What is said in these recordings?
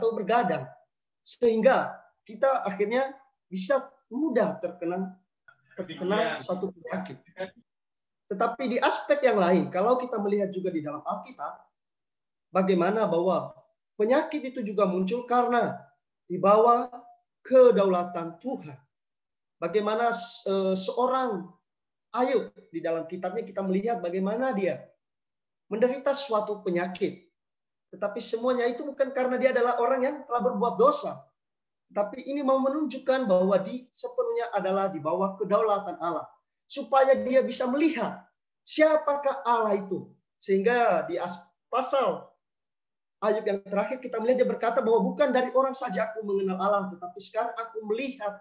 atau bergadang. Sehingga kita akhirnya bisa mudah terkena suatu penyakit. Tetapi di aspek yang lain, kalau kita melihat juga di dalam Alkitab, bagaimana bahwa penyakit itu juga muncul karena di bawah kedaulatan Tuhan. Bagaimana seorang Ayub di dalam kitabnya kita melihat bagaimana dia menderita suatu penyakit. Tetapi semuanya itu bukan karena dia adalah orang yang telah berbuat dosa. Tapi ini mau menunjukkan bahwa sepenuhnya adalah di bawah kedaulatan Allah. Supaya dia bisa melihat siapakah Allah itu. Sehingga di pasal Ayub yang terakhir kita melihat dia berkata bahwa bukan dari orang saja aku mengenal Allah. Tetapi sekarang aku melihat.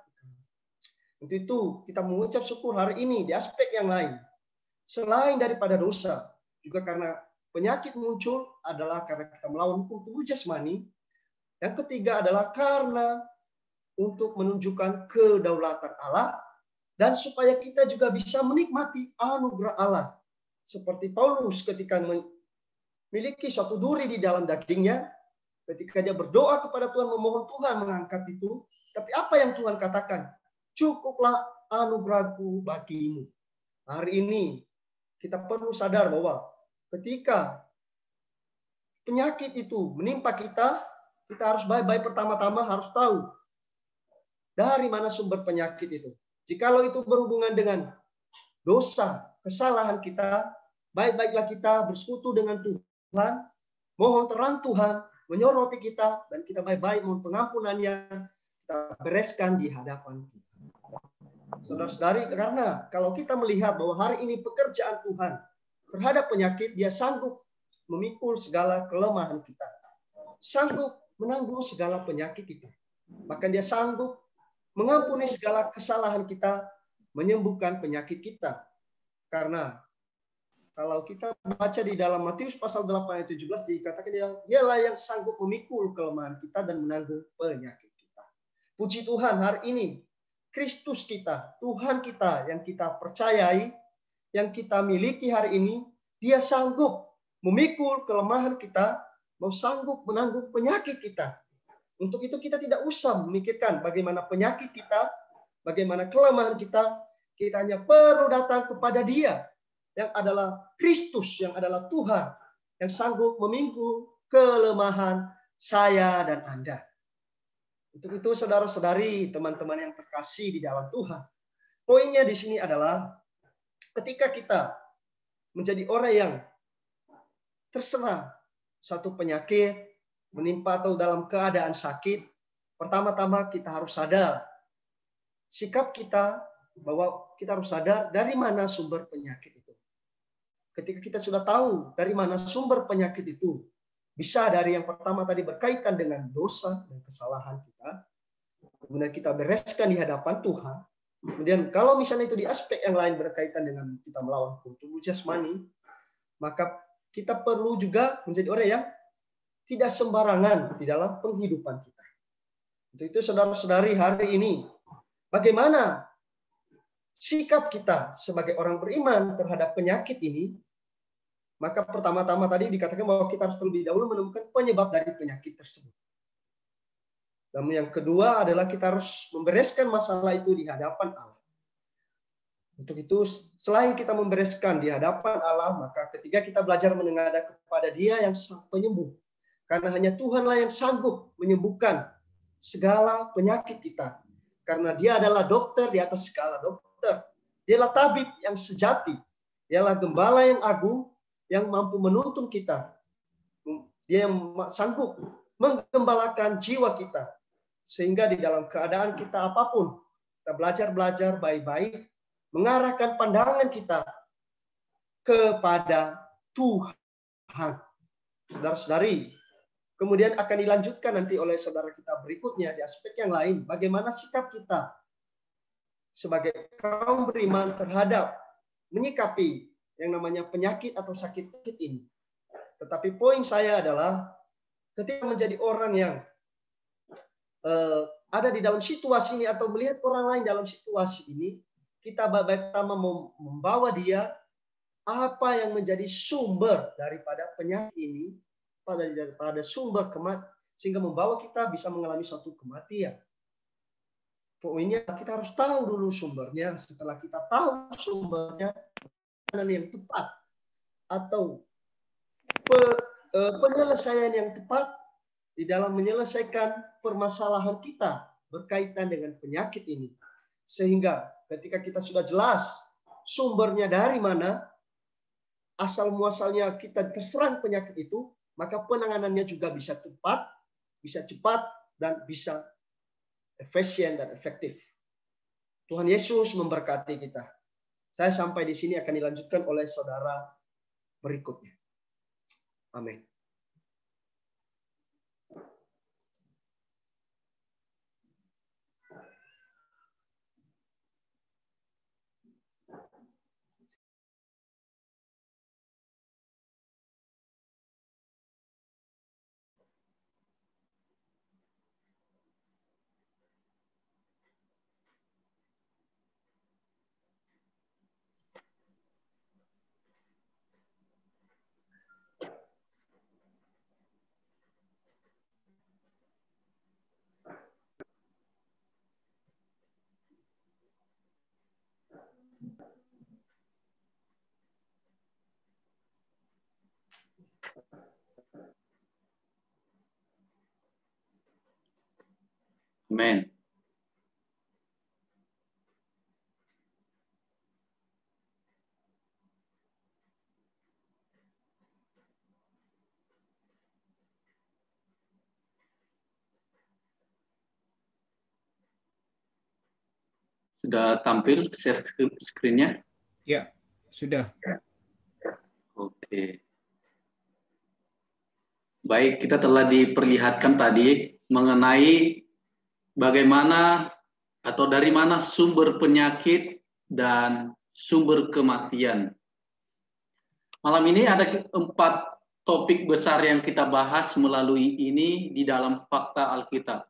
Untuk itu kita mengucap syukur hari ini di aspek yang lain. Selain daripada dosa. Juga karena penyakit muncul adalah karena kita melawan hukum tubuh jasmani. Yang ketiga adalah karena untuk menunjukkan kedaulatan Allah dan supaya kita juga bisa menikmati anugerah Allah. Seperti Paulus ketika memiliki suatu duri di dalam dagingnya, ketika dia berdoa kepada Tuhan, memohon Tuhan mengangkat itu, tapi apa yang Tuhan katakan? Cukuplah anugerahku bagimu. Hari ini kita perlu sadar bahwa ketika penyakit itu menimpa kita, kita harus baik-baik pertama-tama harus tahu dari mana sumber penyakit itu. Jikalau itu berhubungan dengan dosa, kesalahan kita, baik-baiklah kita bersekutu dengan Tuhan, mohon terang Tuhan, menyoroti kita, dan kita baik-baik mohon pengampunannya, kita bereskan di hadapan kita. Saudara-saudari, karena kalau kita melihat bahwa hari ini pekerjaan Tuhan terhadap penyakit, dia sanggup memikul segala kelemahan kita. Sanggup menanggung segala penyakit kita. Bahkan dia sanggup mengampuni segala kesalahan kita, menyembuhkan penyakit kita. Karena kalau kita baca di dalam Matius pasal 8 ayat 17 dikatakan dialah yang sanggup memikul kelemahan kita dan menanggung penyakit kita. Puji Tuhan, hari ini Kristus kita, Tuhan kita yang kita percayai, yang kita miliki hari ini, dia sanggup memikul kelemahan kita, mau sanggup menanggung penyakit kita. Untuk itu kita tidak usah memikirkan bagaimana penyakit kita, bagaimana kelemahan kita. Kita hanya perlu datang kepada Dia yang adalah Kristus, yang adalah Tuhan, yang sanggup memikul kelemahan saya dan Anda. Untuk itu saudara-saudari, teman-teman yang terkasih di dalam Tuhan. Poinnya di sini adalah ketika kita menjadi orang yang terserang satu penyakit, menimpa atau dalam keadaan sakit, pertama-tama kita harus sadar sikap kita bahwa kita harus sadar dari mana sumber penyakit itu. Ketika kita sudah tahu dari mana sumber penyakit itu, bisa dari yang pertama tadi berkaitan dengan dosa dan kesalahan kita, kemudian kita bereskan di hadapan Tuhan. Kemudian kalau misalnya itu di aspek yang lain berkaitan dengan kita melawan hukum tubuh jasmani, maka kita perlu juga menjadi orang yang tidak sembarangan di dalam penghidupan kita. Untuk itu saudara-saudari hari ini, bagaimana sikap kita sebagai orang beriman terhadap penyakit ini? Maka pertama-tama tadi dikatakan bahwa kita harus terlebih dahulu menemukan penyebab dari penyakit tersebut. Dan yang kedua adalah kita harus membereskan masalah itu di hadapan Allah. Untuk itu, selain kita membereskan di hadapan Allah, maka ketika kita belajar menengadah kepada Dia yang sang penyembuh, karena hanya Tuhanlah yang sanggup menyembuhkan segala penyakit kita. Karena Dia adalah dokter di atas segala dokter. Dialah tabib yang sejati. Dialah gembala yang agung yang mampu menuntun kita. Dia yang sanggup menggembalakan jiwa kita. Sehingga di dalam keadaan kita apapun, kita belajar baik-baik, mengarahkan pandangan kita kepada Tuhan. Saudara-saudari, kemudian akan dilanjutkan nanti oleh saudara kita berikutnya di aspek yang lain. Bagaimana sikap kita sebagai kaum beriman terhadap menyikapi yang namanya penyakit atau sakit ini. Tetapi poin saya adalah ketika menjadi orang yang ada di dalam situasi ini atau melihat orang lain dalam situasi ini, kita pertama membawa dia apa yang menjadi sumber daripada penyakit ini, daripada sumber sehingga membawa kita bisa mengalami suatu kematian. Poinnya kita harus tahu dulu sumbernya. Setelah kita tahu sumbernya, yang tepat atau penyelesaian yang tepat di dalam menyelesaikan permasalahan kita berkaitan dengan penyakit ini. Sehingga ketika kita sudah jelas sumbernya dari mana, asal muasalnya kita terserang penyakit itu, maka penanganannya juga bisa tepat, bisa cepat, dan bisa efisien dan efektif. Tuhan Yesus memberkati kita. Saya sampai di sini akan dilanjutkan oleh saudara berikutnya. Amin. Amin. Sudah tampil share screen-nya? Ya, sudah. Oke. Baik, kita telah diperlihatkan tadi mengenai bagaimana atau dari mana sumber penyakit dan sumber kematian. Malam ini ada 4 topik besar yang kita bahas melalui ini di dalam fakta Alkitab.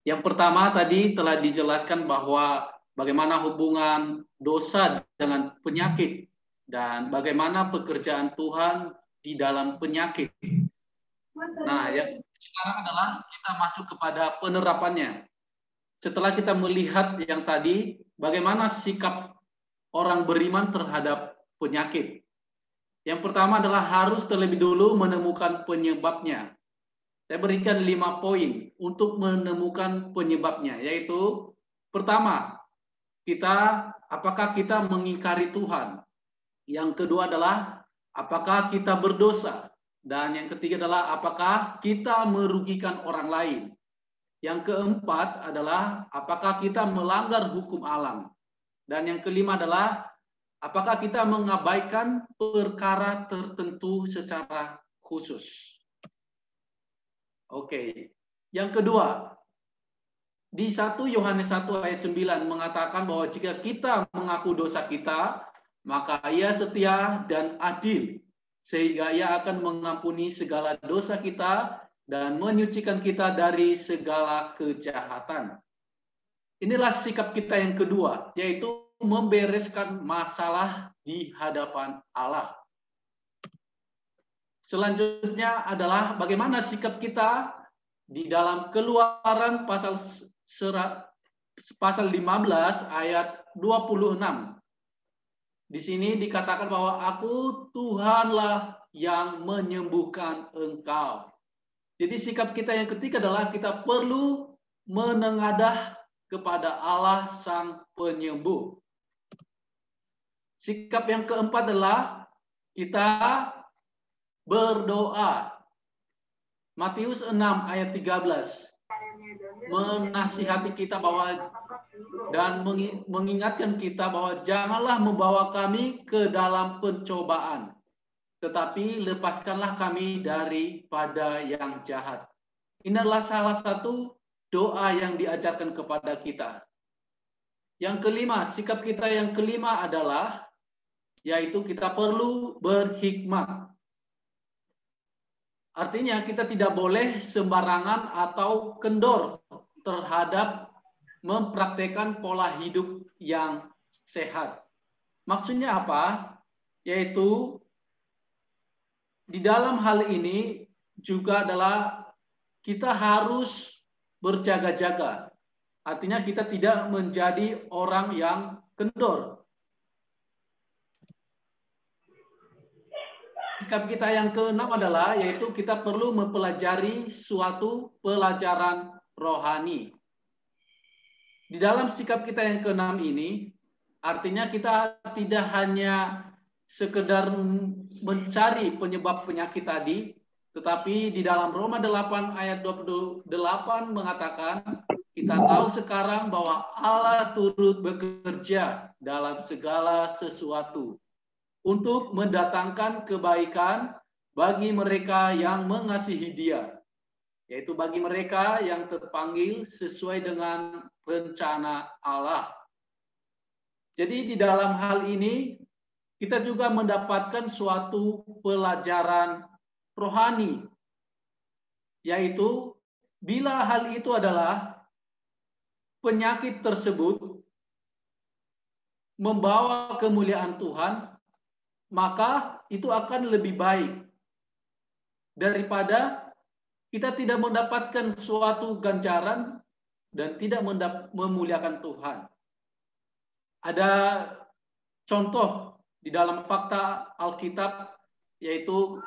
Yang pertama tadi telah dijelaskan bahwa bagaimana hubungan dosa dengan penyakit dan bagaimana pekerjaan Tuhan di dalam penyakit. Nah, yang sekarang adalah kita masuk kepada penerapannya. Setelah kita melihat yang tadi, bagaimana sikap orang beriman terhadap penyakit. Yang pertama adalah harus terlebih dulu menemukan penyebabnya. Saya berikan 5 poin untuk menemukan penyebabnya, yaitu pertama, apakah kita mengingkari Tuhan? Yang kedua adalah apakah kita berdosa? Dan yang ketiga adalah apakah kita merugikan orang lain? Yang keempat adalah apakah kita melanggar hukum alam? Dan yang kelima adalah apakah kita mengabaikan perkara tertentu secara khusus? Oke. Yang kedua, di 1 Yohanes 1 ayat 9 mengatakan bahwa jika kita mengaku dosa kita, maka Ia setia dan adil, sehingga Ia akan mengampuni segala dosa kita dan menyucikan kita dari segala kejahatan. Inilah sikap kita yang kedua, yaitu membereskan masalah di hadapan Allah. Selanjutnya adalah bagaimana sikap kita di dalam Keluaran pasal 15 ayat 26. Di sini dikatakan bahwa aku Tuhanlah yang menyembuhkan engkau. Jadi sikap kita yang ketiga adalah kita perlu menengadah kepada Allah Sang Penyembuh. Sikap yang keempat adalah kita berdoa. Matius 6 ayat 13 menasihati kita bahwa dan mengingatkan kita bahwa janganlah membawa kami ke dalam pencobaan, tetapi lepaskanlah kami daripada yang jahat. Ini adalah salah satu doa yang diajarkan kepada kita. Yang kelima, sikap kita yang kelima adalah yaitu kita perlu berhikmat. Artinya kita tidak boleh sembarangan atau kendor terhadap mempraktekkan pola hidup yang sehat. Maksudnya apa? Yaitu di dalam hal ini juga adalah kita harus berjaga-jaga. Artinya kita tidak menjadi orang yang kendor. Sikap kita yang keenam adalah yaitu kita perlu mempelajari suatu pelajaran rohani. Di dalam sikap kita yang keenam ini, artinya kita tidak hanya sekedar mencari penyebab penyakit tadi, tetapi di dalam Roma 8 ayat 28 mengatakan, kita tahu sekarang bahwa Allah turut bekerja dalam segala sesuatu untuk mendatangkan kebaikan bagi mereka yang mengasihi Dia, yaitu bagi mereka yang terpanggil sesuai dengan rencana Allah. Jadi di dalam hal ini kita juga mendapatkan suatu pelajaran rohani, yaitu bila hal itu adalah penyakit tersebut membawa kemuliaan Tuhan, maka itu akan lebih baik daripada kita tidak mendapatkan suatu ganjaran dan tidak memuliakan Tuhan. Ada contoh di dalam fakta Alkitab, yaitu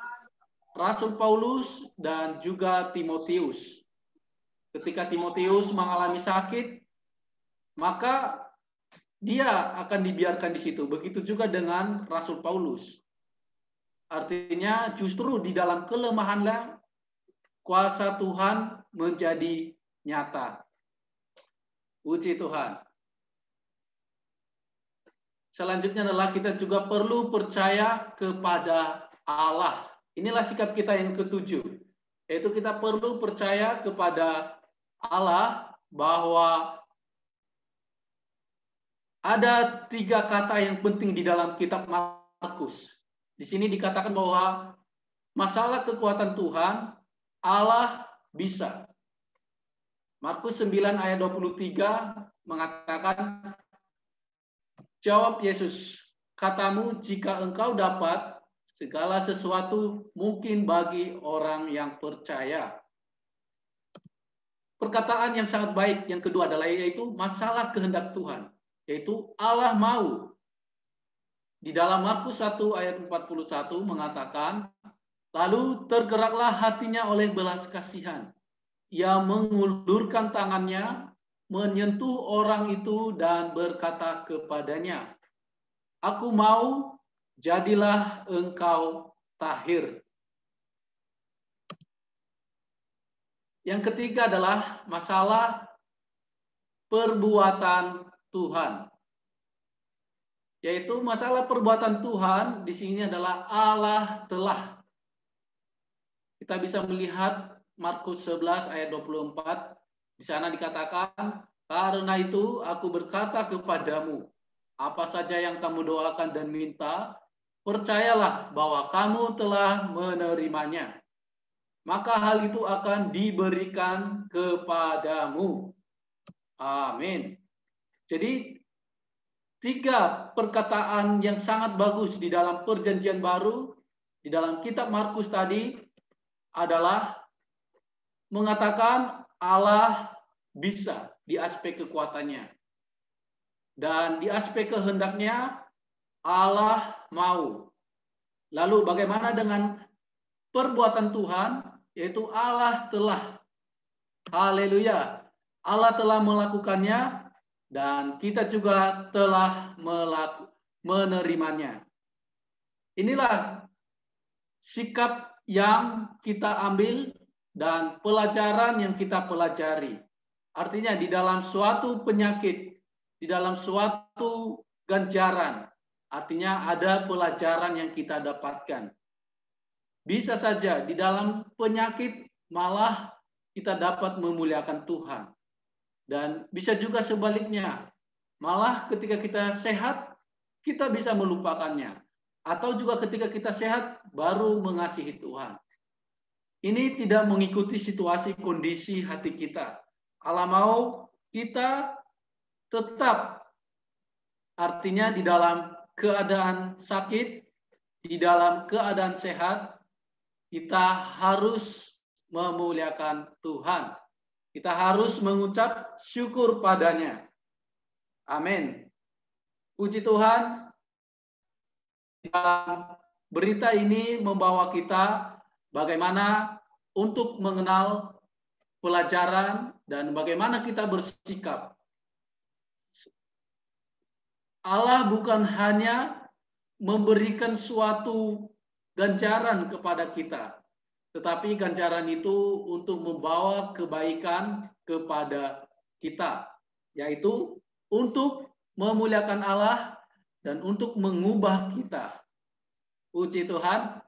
Rasul Paulus dan juga Timotius. Ketika Timotius mengalami sakit, maka dia akan dibiarkan di situ. Begitu juga dengan Rasul Paulus. Artinya justru di dalam kelemahanlah kuasa Tuhan menjadi nyata. Puji Tuhan. Selanjutnya adalah kita juga perlu percaya kepada Allah. Inilah sikap kita yang ketujuh. Yaitu kita perlu percaya kepada Allah bahwa ada 3 kata yang penting di dalam kitab Markus. Di sini dikatakan bahwa masalah kekuatan Tuhan, Allah bisa. Markus 9 ayat 23 mengatakan, jawab Yesus, katamu jika engkau dapat, segala sesuatu mungkin bagi orang yang percaya. Perkataan yang sangat baik yang kedua adalah yaitu masalah kehendak Tuhan. Yaitu Allah mau. Di dalam Markus 1 ayat 41 mengatakan, lalu tergeraklah hatinya oleh belas kasihan. Ia mengulurkan tangannya, menyentuh orang itu dan berkata kepadanya, aku mau, jadilah engkau tahir. Yang ketiga adalah masalah perbuatan Tuhan. Yaitu masalah perbuatan Tuhan di sini adalah Allah telah. Kita bisa melihat Markus 11 ayat 24. Di sana dikatakan, karena itu aku berkata kepadamu, apa saja yang kamu doakan dan minta, percayalah bahwa kamu telah menerimanya. Maka hal itu akan diberikan kepadamu. Amin. Jadi 3 perkataan yang sangat bagus di dalam Perjanjian Baru, di dalam kitab Markus tadi adalah mengatakan Allah bisa di aspek kekuatannya. Dan di aspek kehendaknya Allah mau. Lalu bagaimana dengan perbuatan Tuhan, yaitu Allah telah. Haleluya. Allah telah melakukannya dan kita juga telah menerimanya. Inilah sikap yang kita ambil dan pelajaran yang kita pelajari. Artinya di dalam suatu penyakit, di dalam suatu ganjaran, artinya ada pelajaran yang kita dapatkan. Bisa saja di dalam penyakit malah kita dapat memuliakan Tuhan. Dan bisa juga sebaliknya, malah ketika kita sehat, kita bisa melupakannya. Atau juga ketika kita sehat, baru mengasihi Tuhan. Ini tidak mengikuti situasi kondisi hati kita. Allah mau kita tetap, artinya di dalam keadaan sakit, di dalam keadaan sehat, kita harus memuliakan Tuhan. Kita harus mengucap syukur padanya. Amin. Puji Tuhan, berita ini membawa kita bagaimana untuk mengenal pelajaran dan bagaimana kita bersikap. Allah bukan hanya memberikan suatu ganjaran kepada kita, tetapi ganjaran itu untuk membawa kebaikan kepada kita, yaitu untuk memuliakan Allah dan untuk mengubah kita. Puji Tuhan.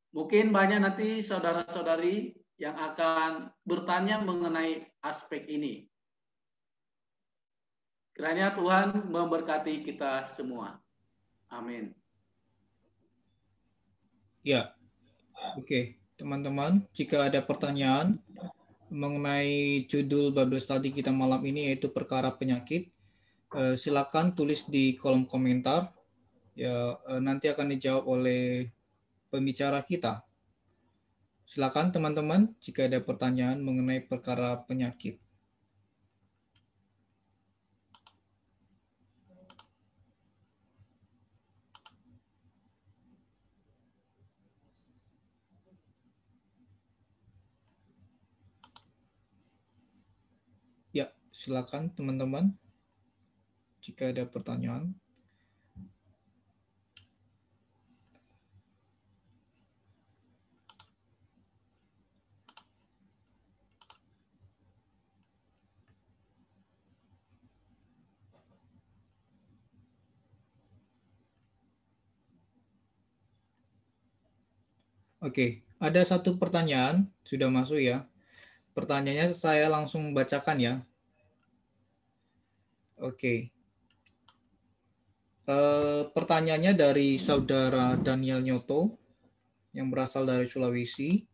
Mungkin banyak nanti saudara-saudari yang akan bertanya mengenai aspek ini. Kiranya Tuhan memberkati kita semua. Amin. Ya, oke. Teman-teman, jika ada pertanyaan mengenai judul Bible Study kita malam ini, yaitu perkara penyakit, silakan tulis di kolom komentar. Ya, nanti akan dijawab oleh pembicara kita. Silakan teman-teman jika ada pertanyaan mengenai perkara penyakit. Ya, silakan teman-teman jika ada pertanyaan. Oke, ada satu pertanyaan sudah masuk ya. Pertanyaannya saya langsung bacakan ya. Oke. Pertanyaannya dari saudara Daniel Nyoto yang berasal dari Sulawesi.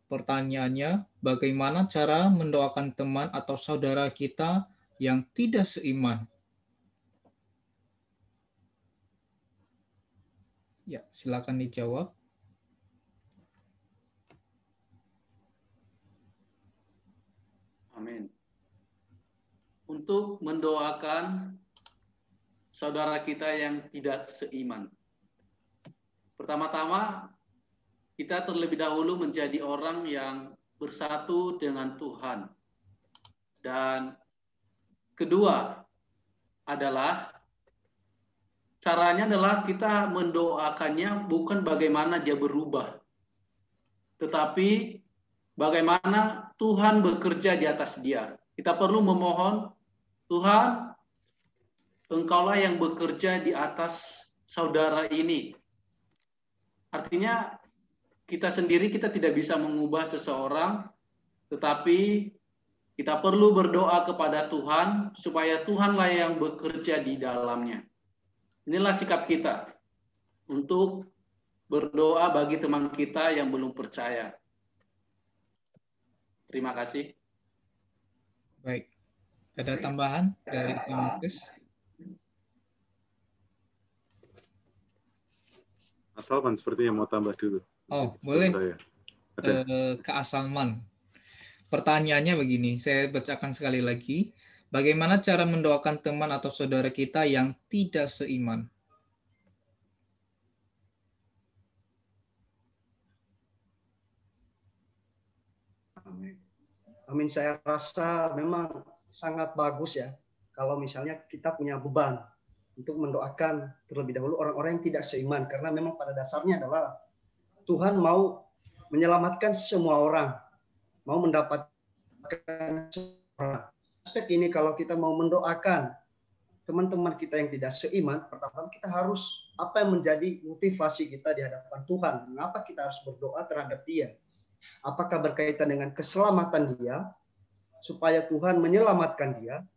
Pertanyaannya, bagaimana cara mendoakan teman atau saudara kita yang tidak seiman? Ya, silakan dijawab. Amin. Untuk mendoakan saudara kita yang tidak seiman. Pertama-tama, kita terlebih dahulu menjadi orang yang bersatu dengan Tuhan. Dan kedua adalah, caranya adalah kita mendoakannya bukan bagaimana dia berubah, tetapi bagaimana Tuhan bekerja di atas dia. Kita perlu memohon, Tuhan, Engkaulah yang bekerja di atas saudara ini. Artinya kita sendiri kita tidak bisa mengubah seseorang, tetapi kita perlu berdoa kepada Tuhan supaya Tuhanlah yang bekerja di dalamnya. Inilah sikap kita untuk berdoa bagi teman kita yang belum percaya. Terima kasih. Baik. Ada tambahan dari Markus? Asalman sepertinya mau tambah dulu. Oh, boleh. Kak Asalman. Pertanyaannya begini, saya bacakan sekali lagi. Bagaimana cara mendoakan teman atau saudara kita yang tidak seiman? Amin. Saya rasa memang sangat bagus ya kalau misalnya kita punya beban untuk mendoakan terlebih dahulu orang-orang yang tidak seiman, karena memang pada dasarnya adalah Tuhan mau menyelamatkan semua orang, mau mendapatkan semua orang. Aspek ini kalau kita mau mendoakan teman-teman kita yang tidak seiman, pertama kita harus apa yang menjadi motivasi kita di hadapan Tuhan, mengapa kita harus berdoa terhadap dia. Apakah berkaitan dengan keselamatan dia, supaya Tuhan menyelamatkan dia.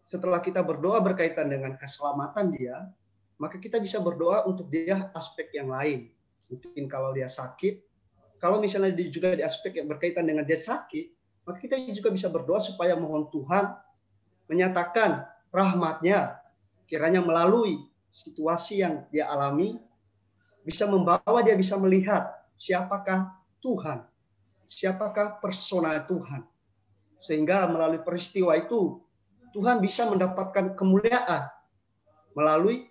Setelah kita berdoa berkaitan dengan keselamatan dia, maka kita bisa berdoa untuk dia aspek yang lain. Mungkin kalau dia sakit, kalau misalnya dia juga di aspek yang berkaitan dengan dia sakit, maka kita juga bisa berdoa supaya mohon Tuhan menyatakan rahmat-Nya, kiranya melalui situasi yang dia alami, bisa membawa dia bisa melihat siapakah Tuhan. siapakah persona Tuhan. Sehingga melalui peristiwa itu Tuhan bisa mendapatkan kemuliaan melalui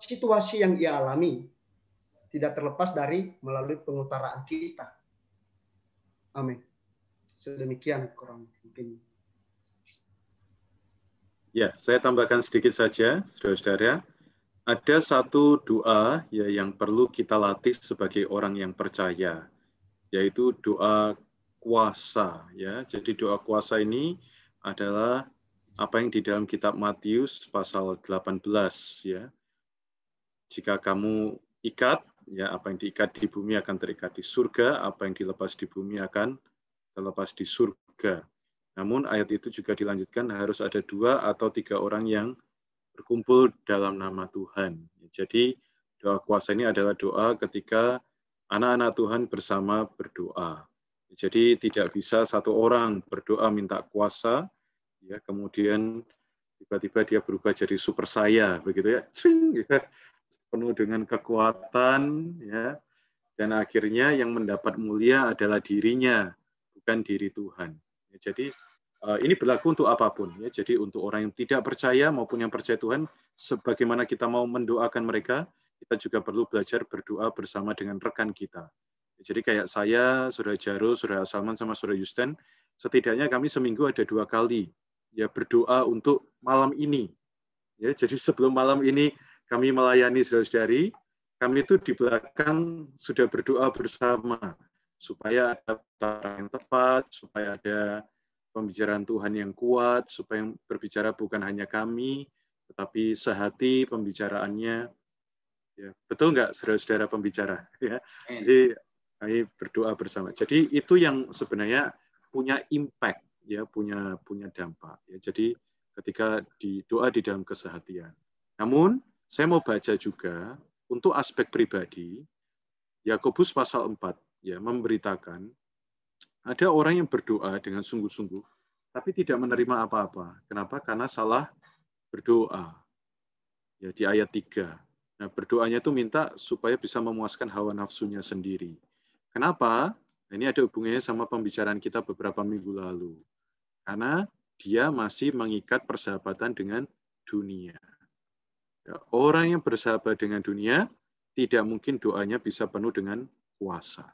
situasi yang ia alami. Tidak terlepas dari melalui pengutaraan kita. Amin. Sedemikian kurang mungkin. Ya, saya tambahkan sedikit saja, saudara-saudara. Ada satu doa ya yang perlu kita latih sebagai orang yang percaya, yaitu doa kuasa. Ya, jadi doa kuasa ini adalah apa yang di dalam kitab Matius pasal 18. Ya, jika kamu ikat, ya apa yang diikat di bumi akan terikat di surga, apa yang dilepas di bumi akan terlepas di surga. Namun ayat itu juga dilanjutkan harus ada 2 atau 3 orang yang berkumpul dalam nama Tuhan. Jadi doa kuasa ini adalah doa ketika anak-anak Tuhan bersama berdoa. Jadi tidak bisa satu orang berdoa minta kuasa, ya kemudian tiba-tiba dia berubah jadi super saya, begitu ya, penuh dengan kekuatan, ya, dan akhirnya yang mendapat mulia adalah dirinya, bukan diri Tuhan. Jadi ini berlaku untuk apapun. Ya. Jadi untuk orang yang tidak percaya maupun yang percaya Tuhan, sebagaimana kita mau mendoakan mereka, kita juga perlu belajar berdoa bersama dengan rekan kita. Jadi kayak saya, Saudara Jaro, Saudara Salman, sama Saudara Yusten, setidaknya kami seminggu ada 2 kali ya berdoa untuk malam ini. Ya, jadi sebelum malam ini kami melayani saudara-saudari, kami itu di belakang sudah berdoa bersama supaya ada cara yang tepat, supaya ada pembicaraan Tuhan yang kuat, supaya yang berbicara bukan hanya kami, tetapi sehati pembicaraannya. Ya, betul nggak, saudara-saudara pembicara? Ya, jadi kami berdoa bersama. Jadi itu yang sebenarnya punya impact, ya, punya dampak. Ya, jadi ketika doa di dalam kesehatian. Namun saya mau baca juga untuk aspek pribadi, Yakobus pasal 4 ya memberitakan ada orang yang berdoa dengan sungguh-sungguh, tapi tidak menerima apa-apa. Kenapa? Karena salah berdoa. Ya, di ayat 3. Nah, berdoanya itu minta supaya bisa memuaskan hawa nafsunya sendiri. Kenapa? Nah, ini ada hubungannya sama pembicaraan kita beberapa minggu lalu. Karena dia masih mengikat persahabatan dengan dunia. Ya, orang yang bersahabat dengan dunia, tidak mungkin doanya bisa penuh dengan kuasa.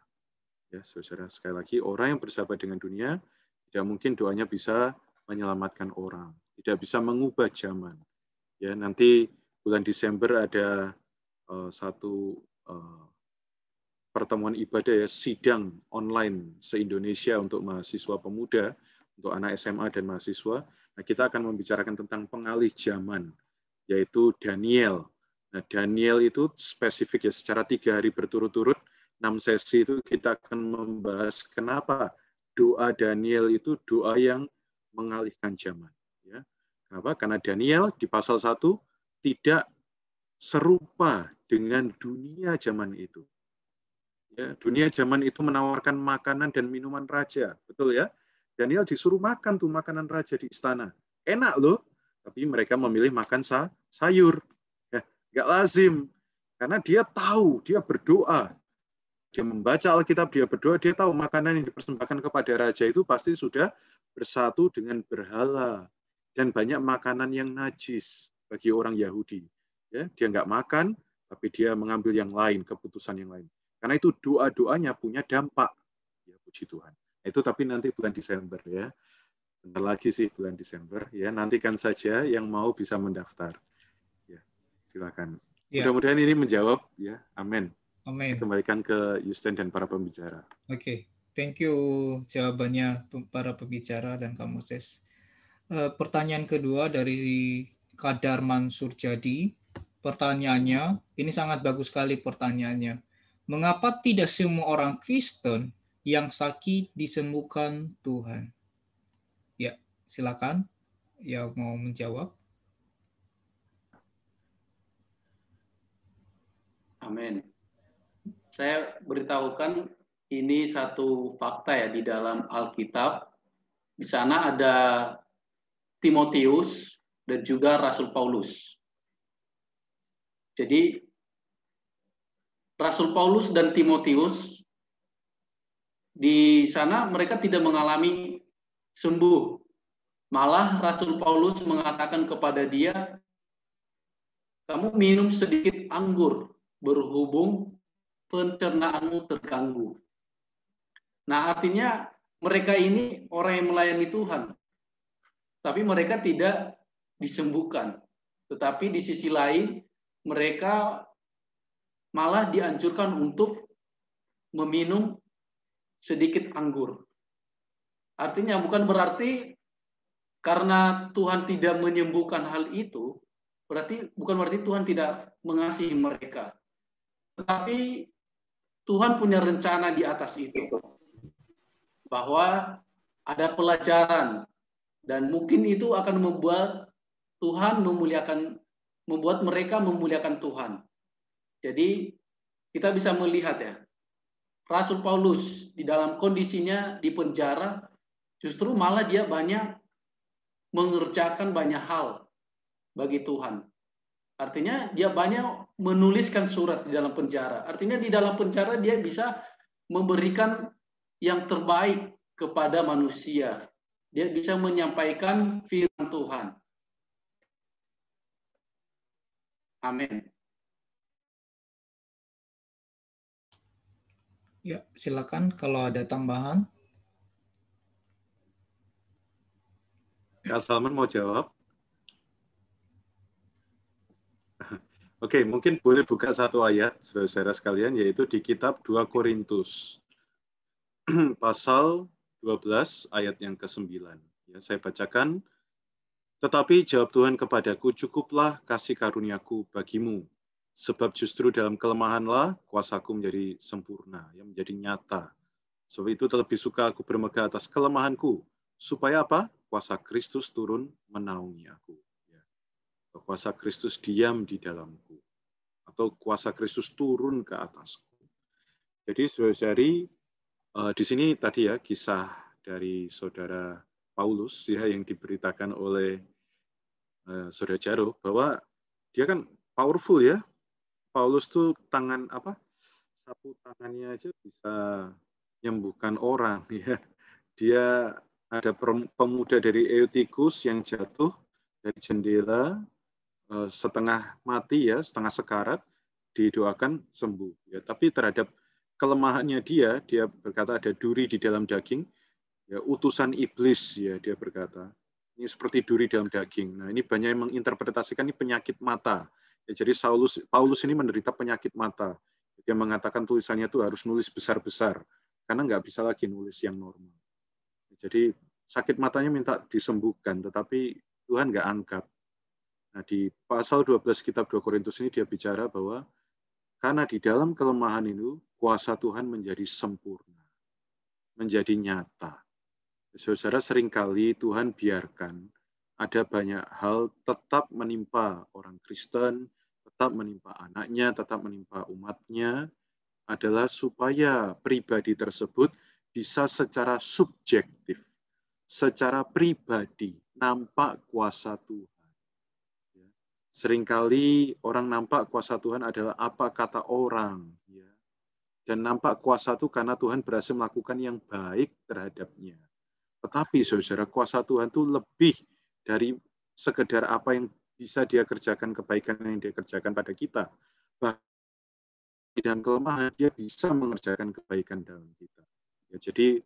Ya, saudara, sekali lagi, orang yang bersahabat dengan dunia, tidak mungkin doanya bisa menyelamatkan orang, tidak bisa mengubah zaman. Ya, nanti bulan Desember ada satu pertemuan ibadah ya, sidang online se-Indonesia untuk mahasiswa pemuda, untuk anak SMA dan mahasiswa. Nah, kita akan membicarakan tentang pengalih zaman, yaitu Daniel. Nah, Daniel itu spesifik ya, secara 3 hari berturut-turut, 6 sesi itu kita akan membahas kenapa doa Daniel itu doa yang mengalihkan zaman. Ya. Kenapa? Karena Daniel di pasal 1 tidak serupa dengan dunia zaman itu. Ya, dunia zaman itu menawarkan makanan dan minuman raja, betul ya? Daniel disuruh makan tuh makanan raja di istana. Enak loh, tapi mereka memilih makan sayur. Ya, nggak lazim. Karena dia tahu, dia berdoa. Dia membaca Alkitab, dia berdoa, dia tahu makanan yang dipersembahkan kepada raja itu pasti sudah bersatu dengan berhala. Dan banyak makanan yang najis bagi orang Yahudi. Ya, dia nggak makan, tapi dia mengambil yang lain, keputusan yang lain. Karena itu doa-doanya punya dampak. Ya, puji Tuhan. Itu tapi nanti bulan Desember ya. Bentar lagi sih bulan Desember ya. Nantikan saja yang mau bisa mendaftar. Ya, silakan. Ya. Mudah-mudahan ini menjawab ya. Amin. Amin. Kembalikan ke Yusten dan para pembicara. Oke, thank you jawabannya para pembicara dan Kak Moses. Pertanyaan kedua dari Kadar Mansur Jadi. Pertanyaannya, ini sangat bagus sekali pertanyaannya. Mengapa tidak semua orang Kristen yang sakit disembuhkan Tuhan? Ya, silakan. Yang mau menjawab. Amin. Saya beritahukan ini satu fakta ya di dalam Alkitab. Di sana ada Timotius dan juga Rasul Paulus. Jadi Rasul Paulus dan Timotius di sana mereka tidak mengalami sembuh. Malah Rasul Paulus mengatakan kepada dia, kamu minum sedikit anggur berhubung pencernaanmu terganggu. Nah, artinya mereka ini orang yang melayani Tuhan, tapi mereka tidak disembuhkan. Tetapi di sisi lain, mereka malah dianjurkan untuk meminum sedikit anggur. Artinya bukan berarti karena Tuhan tidak menyembuhkan hal itu, bukan berarti Tuhan tidak mengasihi mereka. Tetapi Tuhan punya rencana di atas itu. Bahwa ada pelajaran dan mungkin itu akan membuat membuat mereka memuliakan Tuhan. Jadi kita bisa melihat ya, Rasul Paulus di dalam kondisinya di penjara justru malah dia banyak mengerjakan banyak hal bagi Tuhan. Artinya dia banyak menuliskan surat di dalam penjara. Artinya di dalam penjara dia bisa memberikan yang terbaik kepada manusia. Dia bisa menyampaikan firman Tuhan. Amin. Ya, silakan kalau ada tambahan. Kak Salman mau jawab? Oke, mungkin boleh buka satu ayat, saudara-saudara sekalian, yaitu di kitab 2 Korintus. Pasal 12 ayat yang ke-9. Ya, saya bacakan. Tetapi jawab Tuhan kepadaku, cukuplah kasih karuniaku bagimu. Sebab justru dalam kelemahanlah kuasaku menjadi sempurna, yang menjadi nyata. Sebab itu terlebih suka aku bermegah atas kelemahanku. Supaya apa? Kuasa Kristus turun menaungi aku. Ya. Kuasa Kristus diam di dalamku. Atau kuasa Kristus turun ke atasku. Jadi saudara-saudari, di sini tadi ya kisah dari saudara Paulus ya yang diberitakan oleh saudara Jaro bahwa dia kan powerful ya. Paulus tuh sapu tangannya aja bisa menyembuhkan orang ya. Dia ada pemuda dari Eutikus yang jatuh dari jendela setengah mati ya, setengah sekarat, didoakan sembuh ya. Tapi terhadap kelemahannya dia berkata ada duri di dalam daging, ya utusan iblis ya dia berkata. Ini seperti duri dalam daging. Nah, ini banyak yang menginterpretasikan ini penyakit mata. Ya, jadi Paulus ini menderita penyakit mata. Dia mengatakan tulisannya itu harus nulis besar-besar karena nggak bisa lagi nulis yang normal. Jadi sakit matanya minta disembuhkan, tetapi Tuhan nggak angkat. Nah, di pasal 12 kitab 2 Korintus ini dia bicara bahwa karena di dalam kelemahan itu kuasa Tuhan menjadi sempurna, menjadi nyata. Saudara, seringkali Tuhan biarkan ada banyak hal tetap menimpa orang Kristen, tetap menimpa anaknya, tetap menimpa umatnya, adalah supaya pribadi tersebut bisa secara subjektif, secara pribadi nampak kuasa Tuhan. Seringkali orang nampak kuasa Tuhan adalah apa kata orang. Dan nampak kuasa itu karena Tuhan berhasil melakukan yang baik terhadapnya. Tetapi saudara, kuasa Tuhan itu lebih dari sekedar apa yang bisa dia kerjakan, kebaikan yang dia kerjakan pada kita. Bahkan dalam kelemahan, dia bisa mengerjakan kebaikan dalam kita. Ya, jadi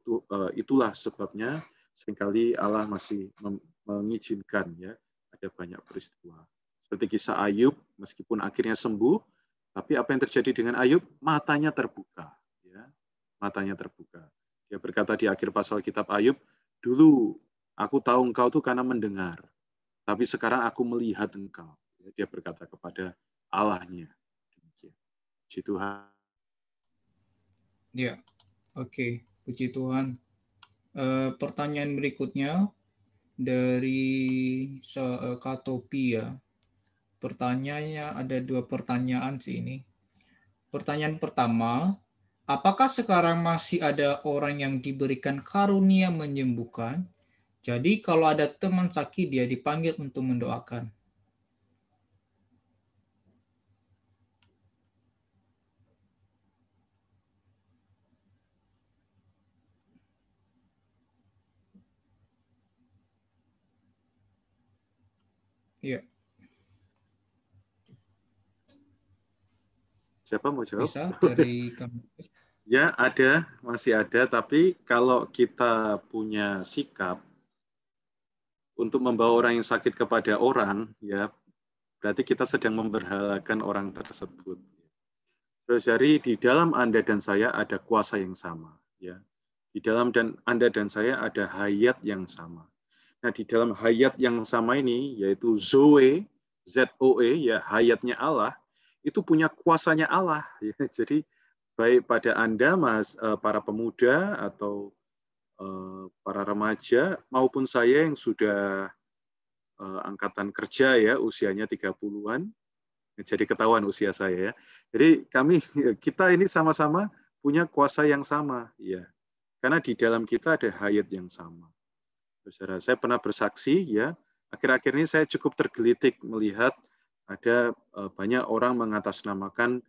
itulah sebabnya seringkali Allah masih mengizinkan ya ada banyak peristiwa. Seperti kisah Ayub, meskipun akhirnya sembuh, tapi apa yang terjadi dengan Ayub? Matanya terbuka. Ya. Matanya terbuka. Dia berkata di akhir pasal kitab Ayub, dulu aku tahu engkau itu karena mendengar, tapi sekarang aku melihat engkau. Dia berkata kepada Allahnya. Puji Tuhan. Ya, oke. Puji Tuhan. Pertanyaan berikutnya dari Katopi ya. Pertanyaannya ada 2 pertanyaan sih ini. Pertanyaan pertama, apakah sekarang masih ada orang yang diberikan karunia menyembuhkan? Jadi kalau ada teman sakit dia dipanggil untuk mendoakan. Iya, Siapa mau jawab? bisa dari kamu. Ya, ada, masih ada. Tapi kalau kita punya sikap untuk membawa orang yang sakit kepada orang, ya berarti kita sedang memberhalakan orang tersebut. Terus dari di dalam Anda dan saya ada kuasa yang sama, ya. Di dalam Anda dan saya ada hayat yang sama. Nah, di dalam hayat yang sama ini, yaitu Zoe, Z-O-E, ya hayatnya Allah, itu punya kuasanya Allah. Ya. Jadi baik pada Anda, para pemuda atau para remaja, maupun saya yang sudah angkatan kerja ya, usianya 30-an, jadi ketahuan usia saya ya. Jadi kita ini sama-sama punya kuasa yang sama, ya. Karena di dalam kita ada hayat yang sama. Saudara, saya pernah bersaksi ya, akhir-akhir ini saya cukup tergelitik melihat ada banyak orang mengatasnamakan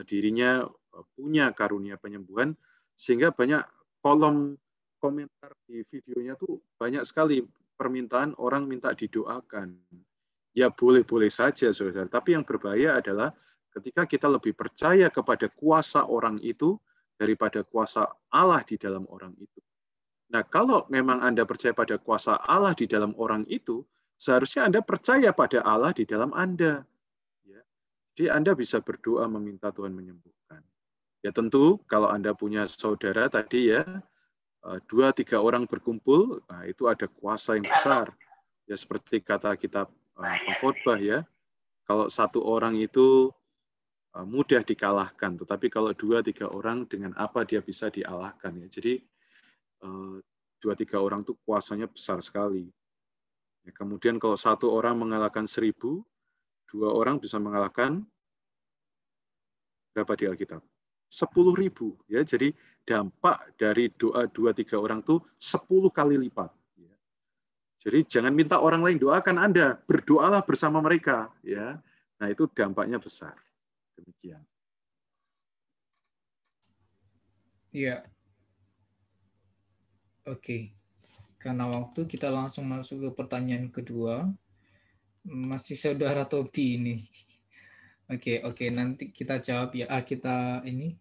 dirinya punya karunia penyembuhan, sehingga banyak kolom komentar di videonya tuh banyak sekali permintaan orang minta didoakan. Ya boleh-boleh saja, saudara. Tapi yang berbahaya adalah ketika kita lebih percaya kepada kuasa orang itu daripada kuasa Allah di dalam orang itu. Nah, kalau memang Anda percaya pada kuasa Allah di dalam orang itu, seharusnya Anda percaya pada Allah di dalam Anda. Ya. Jadi Anda bisa berdoa meminta Tuhan menyembuhkan. Ya tentu kalau Anda punya saudara tadi ya, 2-3 orang berkumpul, nah itu ada kuasa yang besar. Ya seperti kata kitab pengkhotbah ya, kalau satu orang itu mudah dikalahkan, tetapi kalau 2-3 orang dengan apa dia bisa dialahkan ya. Jadi 2-3 orang itu kuasanya besar sekali. Ya, kemudian kalau satu orang mengalahkan 1000, 2 orang bisa mengalahkan berapa di Alkitab? 10.000 ya. Jadi dampak dari doa 2-3 orang itu 10 kali lipat. Ya. Jadi jangan minta orang lain doakan Anda, berdoalah bersama mereka ya. Nah, itu dampaknya besar. Demikian. Iya. Oke. Karena waktu kita langsung masuk ke pertanyaan kedua. Masih saudara Topi ini. Oke, nanti kita jawab ya. Kita ini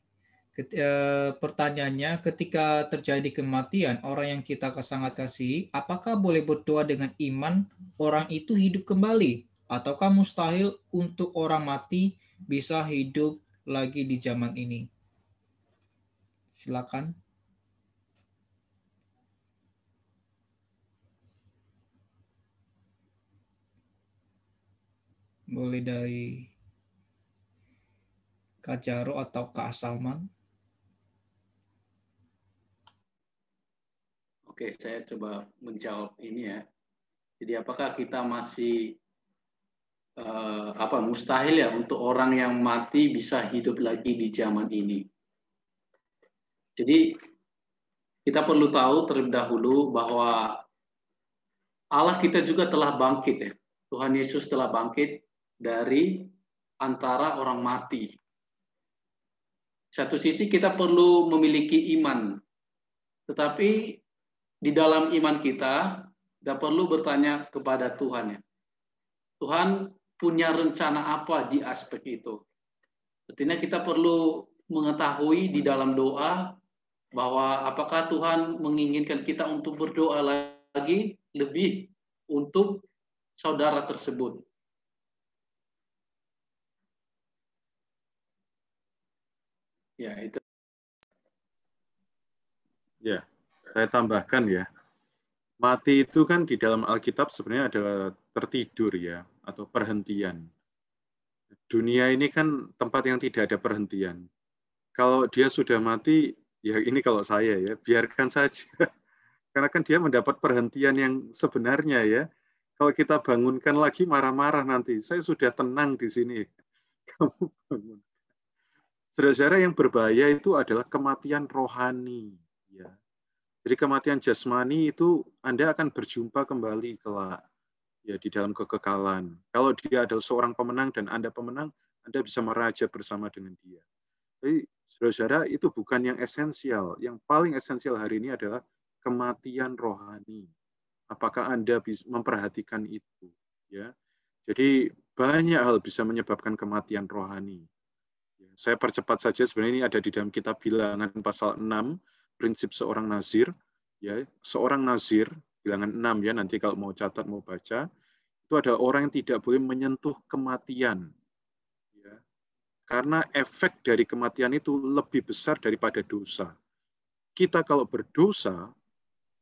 pertanyaannya, ketika terjadi kematian orang yang kita sangat kasihi, apakah boleh berdoa dengan iman orang itu hidup kembali? Ataukah mustahil untuk orang mati bisa hidup lagi di zaman ini? Silakan. Boleh dari Kak Jaro atau Kak Salman. Oke, saya coba menjawab ini ya. Jadi apakah kita masih mustahil ya untuk orang yang mati bisa hidup lagi di zaman ini? Jadi kita perlu tahu terlebih dahulu bahwa Allah kita juga telah bangkit ya. Tuhan Yesus telah bangkit dari antara orang mati. Satu sisi kita perlu memiliki iman, tetapi di dalam iman kita perlu bertanya kepada Tuhan ya. Tuhan punya rencana apa di aspek itu? Artinya kita perlu mengetahui di dalam doa bahwa apakah Tuhan menginginkan kita untuk berdoa lagi lebih untuk saudara tersebut. Ya, itu. Ya, saya tambahkan ya. Mati itu kan di dalam Alkitab sebenarnya ada tertidur ya, atau perhentian. Dunia ini kan tempat yang tidak ada perhentian. Kalau dia sudah mati, ya ini kalau saya ya, biarkan saja. Karena kan dia mendapat perhentian yang sebenarnya ya. Kalau kita bangunkan lagi marah-marah nanti, saya sudah tenang di sini. Kamu bangun. Saudara-saudara, yang berbahaya itu adalah kematian rohani. Ya. Jadi kematian jasmani itu Anda akan berjumpa kembali kelak ya di dalam kekekalan. Kalau dia adalah seorang pemenang dan Anda pemenang, Anda bisa meraja bersama dengan dia. Jadi saudara-saudara, itu bukan yang esensial. Yang paling esensial hari ini adalah kematian rohani. Apakah Anda bisa memperhatikan itu? Ya. Jadi banyak hal bisa menyebabkan kematian rohani. Saya percepat saja, sebenarnya ini ada di dalam kitab Bilangan pasal 6, prinsip seorang nazir. Ya, seorang nazir, Bilangan 6 ya, nanti kalau mau catat, mau baca, itu adalah orang yang tidak boleh menyentuh kematian. Ya. Karena efek dari kematian itu lebih besar daripada dosa. Kita kalau berdosa,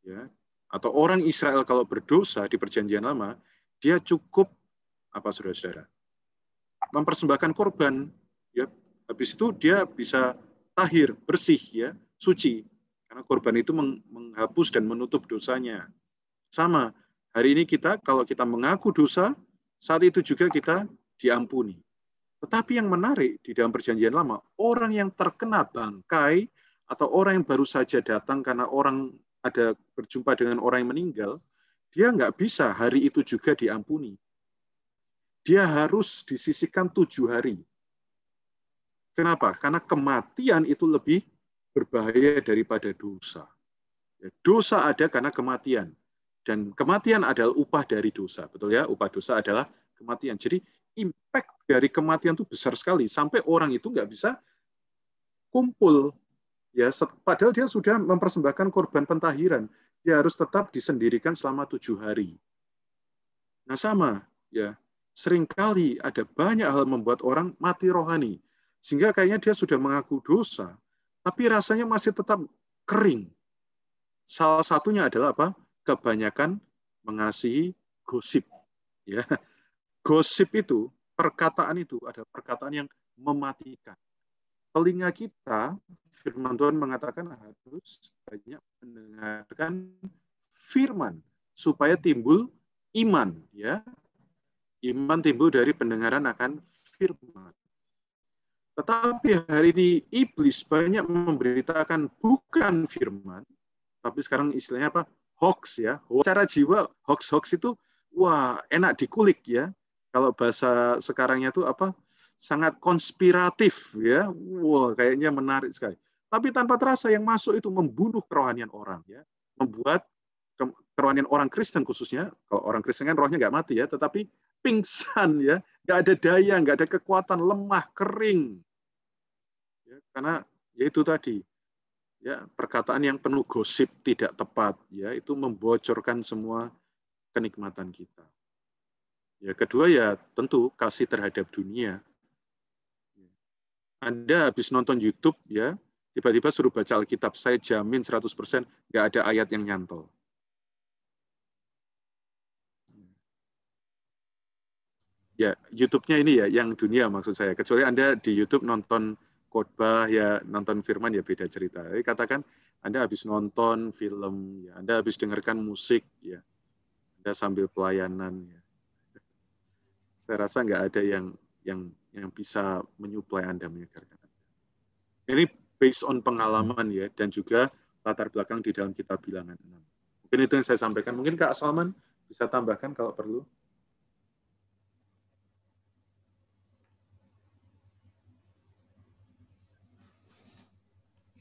ya, atau orang Israel kalau berdosa di Perjanjian Lama, dia cukup apa saudara-saudara? Mempersembahkan korban, ya. Habis itu dia bisa tahir, bersih, ya, suci. Karena korban itu menghapus dan menutup dosanya. Sama, hari ini kita kalau kita mengaku dosa, saat itu juga kita diampuni. Tetapi yang menarik di dalam Perjanjian Lama, orang yang terkena bangkai atau orang yang baru saja datang karena orang ada berjumpa dengan orang yang meninggal, dia nggak bisa hari itu juga diampuni. Dia harus disisihkan 7 hari. Kenapa? Karena kematian itu lebih berbahaya daripada dosa. Dosa ada karena kematian. Dan kematian adalah upah dari dosa. Betul ya? Upah dosa adalah kematian. Jadi impact dari kematian itu besar sekali. Sampai orang itu nggak bisa kumpul. Ya, padahal dia sudah mempersembahkan korban pentahiran. Dia harus tetap disendirikan selama 7 hari. Nah sama, ya, seringkali ada banyak hal membuat orang mati rohani. Sehingga kayaknya dia sudah mengaku dosa, tapi rasanya masih tetap kering. Salah satunya adalah apa? Kebanyakan mengasihi gosip. Ya. Gosip itu, perkataan itu adalah perkataan yang mematikan. Telinga kita, firman Tuhan mengatakan harus banyak mendengarkan firman supaya timbul iman, ya. Iman timbul dari pendengaran akan firman. Tetapi hari ini iblis banyak memberitakan bukan firman, tapi sekarang istilahnya apa? Hoax, ya. Secara jiwa hoax itu wah, enak dikulik, ya. Kalau bahasa sekarangnya itu apa? Sangat konspiratif, ya. Wah, kayaknya menarik sekali. Tapi tanpa terasa yang masuk itu membunuh kerohanian orang, ya. Membuat kerohanian orang Kristen khususnya, kalau orang Kristen kan rohnya nggak mati, ya, tetapi pingsan, ya, nggak ada daya, nggak ada kekuatan, lemah, kering, ya, karena ya itu tadi, ya, perkataan yang penuh gosip tidak tepat, ya, itu membocorkan semua kenikmatan kita. Ya, kedua ya tentu kasih terhadap dunia. Anda habis nonton YouTube, ya, tiba-tiba suruh baca Alkitab, saya jamin 100% nggak ada ayat yang nyantol. Ya, YouTube-nya ini ya, yang dunia maksud saya. Kecuali Anda di YouTube nonton khotbah, ya, nonton firman, ya beda cerita. Jadi katakan Anda habis nonton film, ya, Anda habis dengarkan musik, ya, Anda sambil pelayanan, ya. Saya rasa nggak ada yang bisa menyuplai Anda, menyegarkan Anda. Ini based on pengalaman, ya, dan juga latar belakang di dalam kitab Bilangan 6. Mungkin itu yang saya sampaikan. Mungkin Kak Salman bisa tambahkan kalau perlu.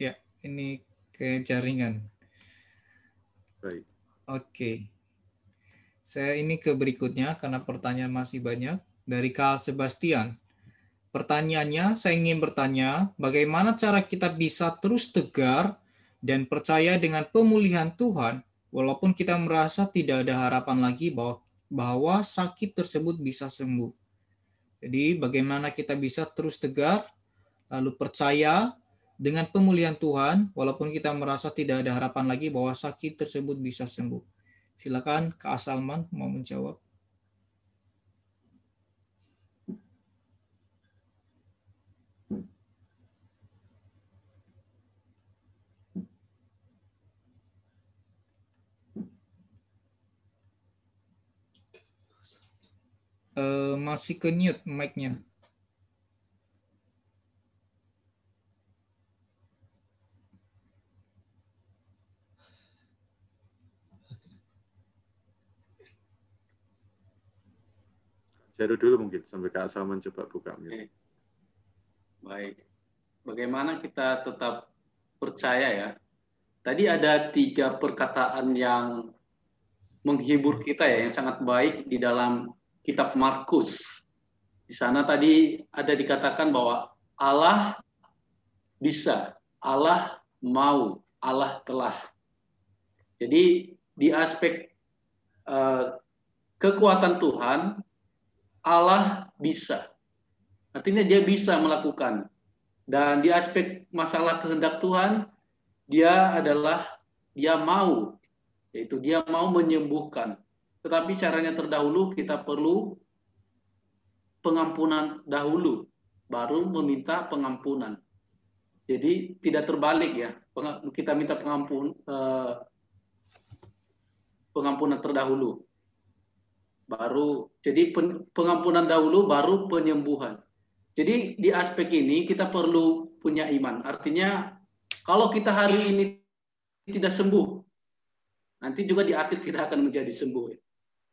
Ya, ini ke jaringan. Baik. Oke. Saya ini ke berikutnya karena pertanyaan masih banyak. Dari Kak Sebastian. Pertanyaannya, saya ingin bertanya, bagaimana cara kita bisa terus tegar dan percaya dengan pemulihan Tuhan, walaupun kita merasa tidak ada harapan lagi bahwa sakit tersebut bisa sembuh. Jadi, bagaimana kita bisa terus tegar, lalu percaya dengan pemulihan Tuhan, walaupun kita merasa tidak ada harapan lagi bahwa sakit tersebut bisa sembuh. Silakan Kak Salman mau menjawab. Masih ke mute mic-nya. Jaru dulu mungkin sampai Kak Salman coba buka. Oke. Baik. Bagaimana kita tetap percaya, ya? Tadi ada 3 perkataan yang menghibur kita, ya, yang sangat baik di dalam kitab Markus. Di sana tadi ada dikatakan bahwa Allah bisa, Allah mau, Allah telah. Jadi di aspek kekuatan Tuhan, Allah bisa. Artinya dia bisa melakukan. Dan di aspek masalah kehendak Tuhan, dia mau, yaitu dia mau menyembuhkan. Tetapi caranya terdahulu kita perlu pengampunan dahulu, baru meminta pengampunan. Jadi tidak terbalik ya, kita minta pengampunan terdahulu. Jadi pengampunan dahulu baru penyembuhan. Jadi di aspek ini kita perlu punya iman. Artinya kalau kita hari ini tidak sembuh, nanti juga di akhir kita akan menjadi sembuh.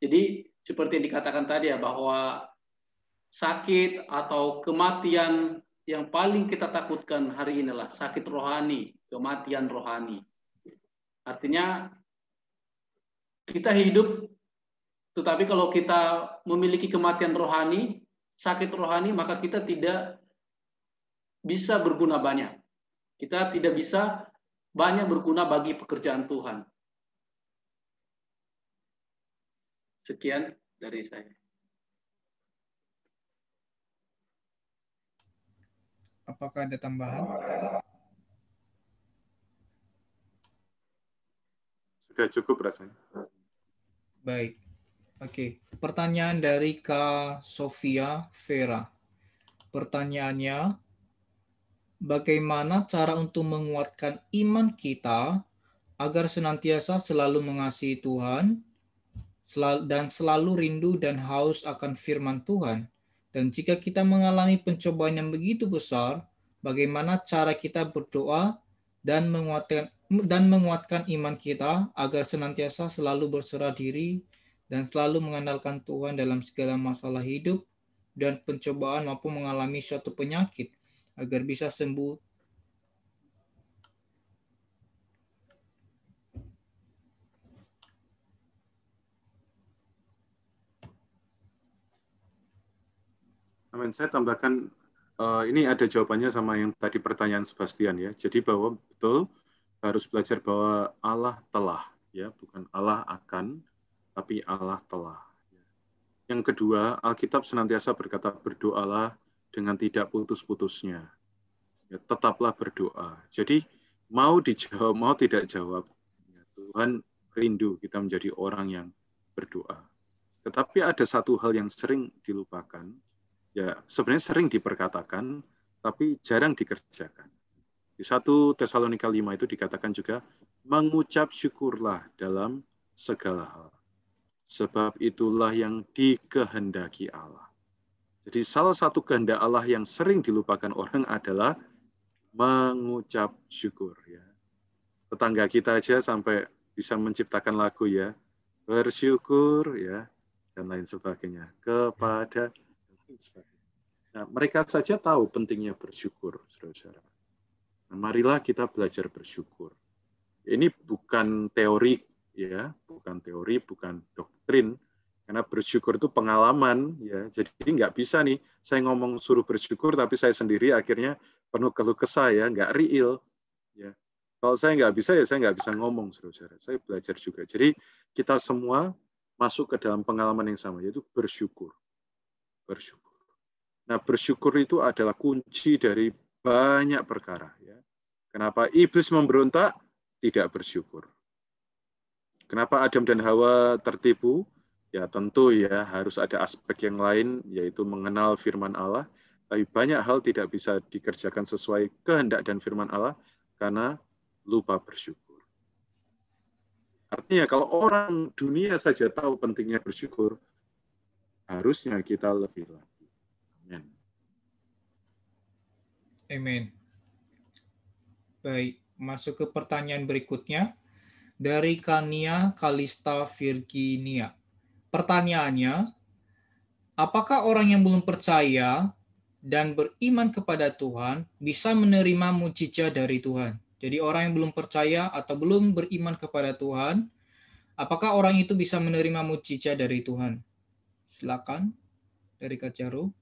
Jadi seperti yang dikatakan tadi ya, bahwa sakit atau kematian yang paling kita takutkan hari inilah sakit rohani, kematian rohani. Artinya kita hidup, tetapi kalau kita memiliki kematian rohani, sakit rohani, maka kita tidak bisa berguna banyak. Kita tidak bisa banyak berguna bagi pekerjaan Tuhan. Sekian dari saya. Apakah ada tambahan? Sudah cukup rasanya. Baik. Oke. Pertanyaan dari Kak Sofia Vera. Pertanyaannya, bagaimana cara untuk menguatkan iman kita agar senantiasa selalu mengasihi Tuhan dan selalu rindu dan haus akan firman Tuhan? Dan jika kita mengalami pencobaan yang begitu besar, bagaimana cara kita berdoa dan menguatkan iman kita agar senantiasa selalu berserah diri dan selalu mengandalkan Tuhan dalam segala masalah hidup dan pencobaan maupun mengalami suatu penyakit agar bisa sembuh. Amin. Saya tambahkan, ini ada jawabannya sama yang tadi pertanyaan Sebastian ya. Jadi bahwa betul harus belajar bahwa Allah telah, ya, bukan Allah akan, tapi Allah telah. Yang kedua, Alkitab senantiasa berkata berdoalah dengan tidak putus-putusnya. Ya, tetaplah berdoa. Jadi mau dijawab, mau tidak jawab, ya, Tuhan rindu kita menjadi orang yang berdoa. Tetapi ada satu hal yang sering dilupakan, ya sebenarnya sering diperkatakan, tapi jarang dikerjakan. Di 1 Tesalonika 5 itu dikatakan juga, mengucap syukurlah dalam segala hal. Sebab itulah yang dikehendaki Allah. Jadi salah satu kehendak Allah yang sering dilupakan orang adalah mengucap syukur. Ya. Tetangga kita aja sampai bisa menciptakan lagu ya, bersyukur ya, dan lain sebagainya. Kepada nah, mereka saja tahu pentingnya bersyukur, saudara-saudara. Nah, marilah kita belajar bersyukur. Ini bukan teori, ya, bukan teori, bukan doktrin, karena bersyukur itu pengalaman, ya. Jadi nggak bisa nih, saya ngomong suruh bersyukur, tapi saya sendiri akhirnya penuh keluh kesah, ya, nggak real, ya. Kalau saya nggak bisa, ya saya nggak bisa ngomong, saudara-saudara. Saya belajar juga. Jadi kita semua masuk ke dalam pengalaman yang sama, yaitu bersyukur. Bersyukur. Nah, bersyukur itu adalah kunci dari banyak perkara. Ya. Kenapa iblis memberontak? Tidak bersyukur. Kenapa Adam dan Hawa tertipu? Ya tentu ya harus ada aspek yang lain, yaitu mengenal firman Allah. Tapi banyak hal tidak bisa dikerjakan sesuai kehendak dan firman Allah karena lupa bersyukur. Artinya kalau orang dunia saja tahu pentingnya bersyukur, harusnya kita lebih lagi. Amin. Amin. Baik, masuk ke pertanyaan berikutnya dari Kania Kalista Virginia. Pertanyaannya, apakah orang yang belum percaya dan beriman kepada Tuhan bisa menerima mujizat dari Tuhan? Jadi orang yang belum percaya atau belum beriman kepada Tuhan, apakah orang itu bisa menerima mujizat dari Tuhan? Silakan dari Kak Jaro.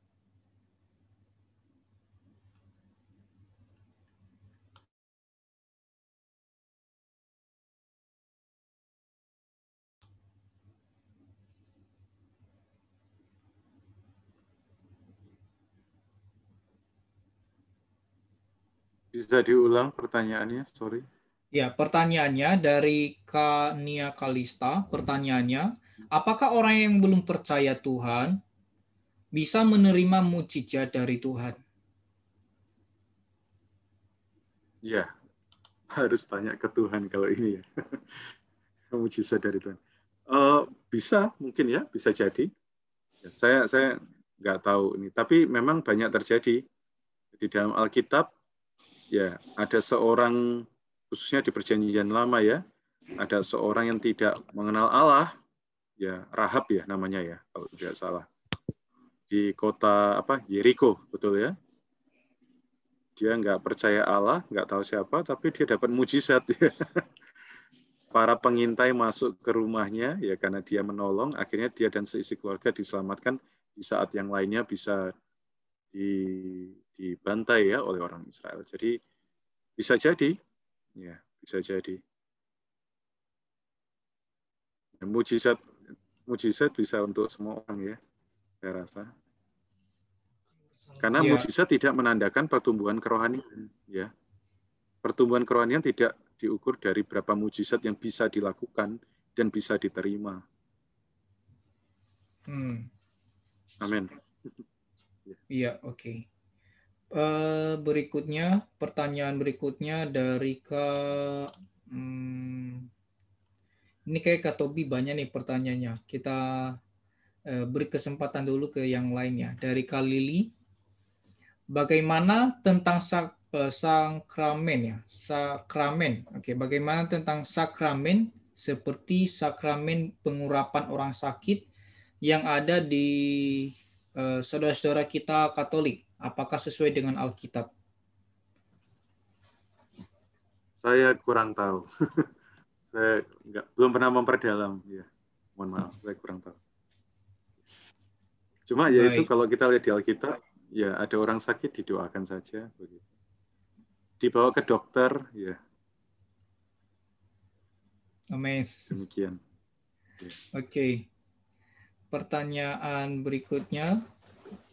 Bisa diulang pertanyaannya, sorry. Ya, pertanyaannya dari Kak Nia Kalista, pertanyaannya, apakah orang yang belum percaya Tuhan bisa menerima mujizat dari Tuhan? Ya, harus tanya ke Tuhan kalau ini ya. Mujizat dari Tuhan. Bisa, mungkin ya, bisa jadi. Ya, saya nggak tahu ini, tapi memang banyak terjadi di dalam Alkitab. Ya, ada seorang, khususnya di Perjanjian Lama ya, ada seorang yang tidak mengenal Allah, ya Rahab ya namanya ya, kalau tidak salah, di kota Yeriko, betul ya. Dia nggak percaya Allah, nggak tahu siapa, tapi dia dapat mujizat. Para pengintai masuk ke rumahnya, ya karena dia menolong, akhirnya dia dan seisi keluarga diselamatkan di saat yang lainnya bisa dibantai ya oleh orang Israel. Jadi bisa jadi, ya bisa jadi. Mujizat bisa untuk semua orang ya, saya rasa. Karena Ya. mujizat tidak menandakan pertumbuhan kerohanian, ya. Pertumbuhan kerohanian tidak diukur dari berapa mujizat yang bisa dilakukan dan bisa diterima. Amin. Iya, oke. Pertanyaan berikutnya dari ini kayak Kak Tobi banyak nih pertanyaannya. Kita beri kesempatan dulu ke yang lainnya. Dari Kak Lili, bagaimana tentang sakramen ya? Sakramen. Oke, bagaimana tentang sakramen seperti sakramen pengurapan orang sakit yang ada di saudara-saudara kita Katolik? Apakah sesuai dengan Alkitab? Saya kurang tahu. Saya belum pernah memperdalam. Ya. Mohon maaf, saya kurang tahu. Cuma ya itu kalau kita lihat di Alkitab, ya ada orang sakit didoakan saja. Begitu. Dibawa ke dokter, ya. Amin. Demikian. Ya. Oke. Pertanyaan berikutnya,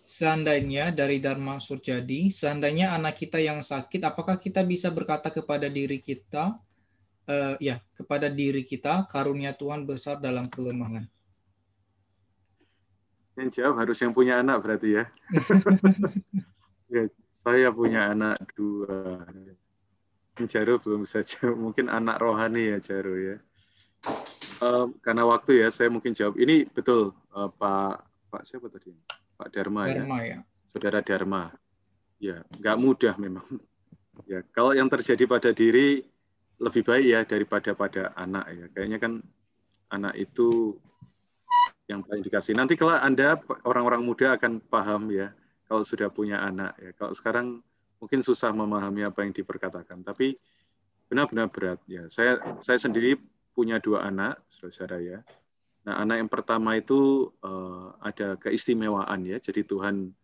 seandainya dari Dharma Surjadi, seandainya anak kita yang sakit, apakah kita bisa berkata kepada diri kita, kepada diri kita, karunia Tuhan besar dalam kelemahan? Yang jawab harus yang punya anak berarti ya. Ya, saya punya anak 2. Jaro belum saja, mungkin anak rohani ya Jaro ya. Karena waktu ya, saya mungkin jawab. Ini betul Pak siapa tadi? Pak Dharma ya. Saudara Dharma. Ya, nggak mudah memang. Ya, kalau yang terjadi pada diri lebih baik ya daripada pada anak ya. Kayaknya kan anak itu yang paling dikasih. Nanti kalau Anda orang-orang muda akan paham ya kalau sudah punya anak ya. Kalau sekarang mungkin susah memahami apa yang diperkatakan, tapi benar-benar berat ya. Saya sendiri punya 2 anak, saudara ya. Nah, anak yang pertama itu ada keistimewaan ya. Jadi Tuhan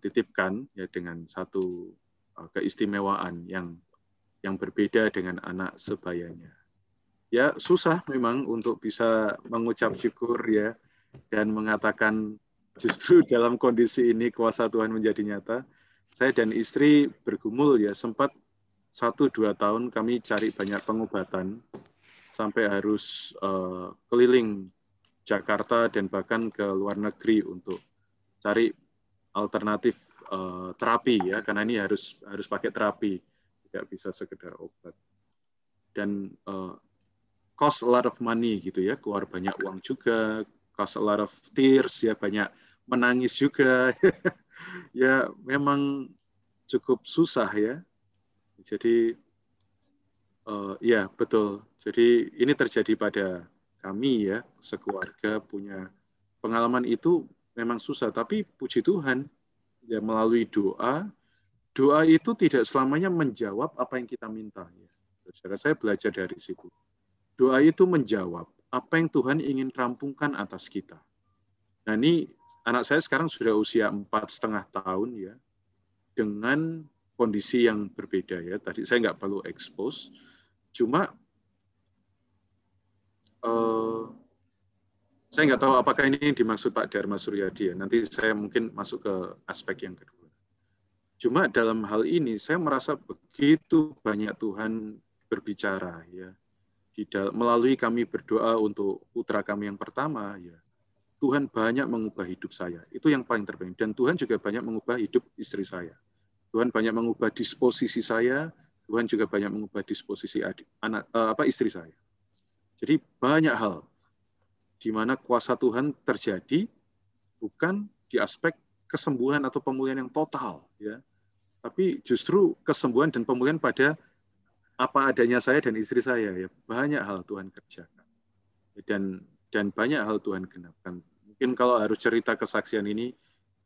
titipkan ya dengan satu keistimewaan yang berbeda dengan anak sebayanya. Ya susah memang untuk bisa mengucap syukur ya dan mengatakan justru dalam kondisi ini kuasa Tuhan menjadi nyata. Saya dan istri bergumul ya, sempat 1-2 tahun kami cari banyak pengobatan sampai harus keliling Jakarta dan bahkan ke luar negeri untuk cari alternatif terapi ya, karena ini harus pakai terapi, tidak bisa sekedar obat. Dan cost a lot of money gitu ya, keluar banyak uang juga, cost a lot of tears ya, banyak menangis juga. Ya memang cukup susah ya. Jadi ya betul. Jadi ini terjadi pada kami ya, sekeluarga punya pengalaman itu memang susah. Tapi puji Tuhan ya melalui doa itu tidak selamanya menjawab apa yang kita minta. Ya. Saudara, saya belajar dari situ. Doa itu menjawab apa yang Tuhan ingin rampungkan atas kita. Nah ini anak saya sekarang sudah usia 4,5 tahun ya, dengan kondisi yang berbeda ya. Tadi saya nggak perlu expose, cuma saya nggak tahu apakah ini dimaksud Pak Dharma Suryadi ya. Nanti saya mungkin masuk ke aspek yang kedua. Cuma dalam hal ini saya merasa begitu banyak Tuhan berbicara ya. Melalui kami berdoa untuk putra kami yang pertama ya. Tuhan banyak mengubah hidup saya. Itu yang paling terpenting. Dan Tuhan juga banyak mengubah hidup istri saya. Tuhan banyak mengubah disposisi saya. Tuhan juga banyak mengubah disposisi istri saya. Jadi banyak hal di mana kuasa Tuhan terjadi bukan di aspek kesembuhan atau pemulihan yang total ya, tapi justru kesembuhan dan pemulihan pada apa adanya saya dan istri saya ya. Banyak hal Tuhan kerjakan dan banyak hal Tuhan genapkan. Mungkin kalau harus cerita kesaksian ini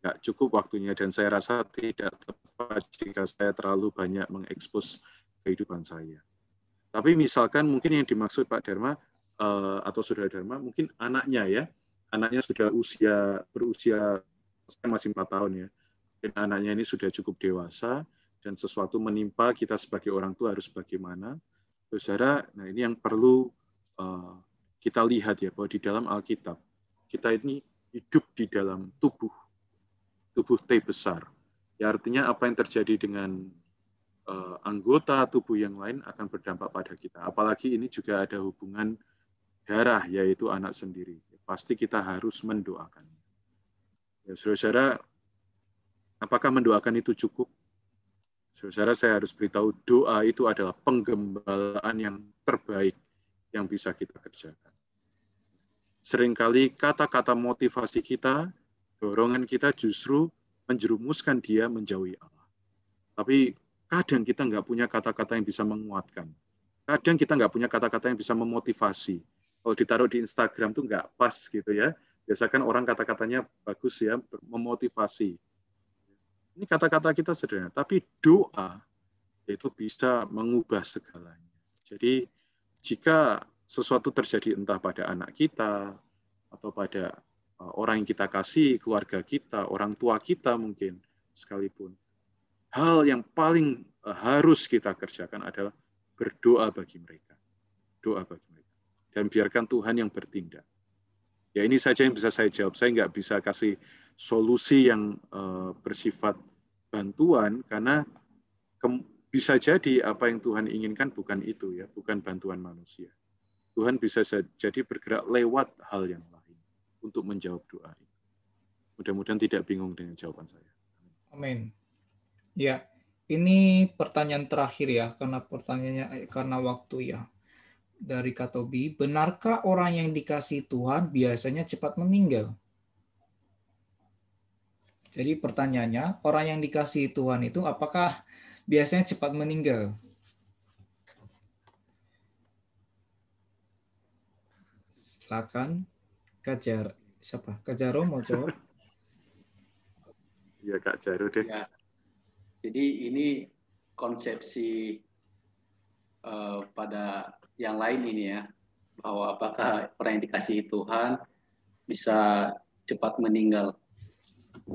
nggak cukup waktunya, dan saya rasa tidak tepat jika saya terlalu banyak mengekspos kehidupan saya. Tapi misalkan mungkin yang dimaksud Pak Dharma atau Saudara Dharma, mungkin anaknya sudah berusia saya masih 4 tahun ya, dan anaknya ini sudah cukup dewasa, dan sesuatu menimpa kita sebagai orang tua harus bagaimana, saudara. Nah ini yang perlu kita lihat ya, bahwa di dalam Alkitab kita ini hidup di dalam tubuh T besar. Ya artinya apa yang terjadi dengan anggota tubuh yang lain akan berdampak pada kita. Apalagi ini juga ada hubungan darah, yaitu anak sendiri. Pasti kita harus mendoakan. Ya, saudara, apakah mendoakan itu cukup? Saudara, saya harus beritahu, doa itu adalah penggembalaan yang terbaik yang bisa kita kerjakan. Seringkali kata-kata motivasi kita, dorongan kita justru menjerumuskan dia menjauhi Allah. Tapi kadang kita nggak punya kata-kata yang bisa menguatkan. Kadang kita nggak punya kata-kata yang bisa memotivasi. Kalau ditaruh di Instagram tuh nggak pas gitu ya. Biasakan orang kata-katanya bagus ya, memotivasi. Ini kata-kata kita sederhana, tapi doa itu bisa mengubah segalanya. Jadi jika sesuatu terjadi entah pada anak kita, atau pada orang yang kita kasih, keluarga kita, orang tua kita mungkin sekalipun, hal yang paling harus kita kerjakan adalah berdoa bagi mereka. Doa bagi mereka. Dan biarkan Tuhan yang bertindak. Ya ini saja yang bisa saya jawab. Saya nggak bisa kasih solusi yang bersifat bantuan, karena bisa jadi apa yang Tuhan inginkan bukan itu ya, bukan bantuan manusia. Tuhan bisa jadi bergerak lewat hal yang lain untuk menjawab doa itu. Mudah-mudahan tidak bingung dengan jawaban saya. Amin. Ya, ini pertanyaan terakhir ya, karena waktu ya. Dari Kak Tobi, benarkah orang yang dikasihi Tuhan biasanya cepat meninggal? Jadi pertanyaannya, orang yang dikasihi Tuhan itu apakah biasanya cepat meninggal? Silakan, Kak Jaro mau jawab? Ya Kak Jaro deh. Ya. Jadi ini konsepsi pada yang lain ini ya, bahwa apakah orang yang dikasihi Tuhan bisa cepat meninggal.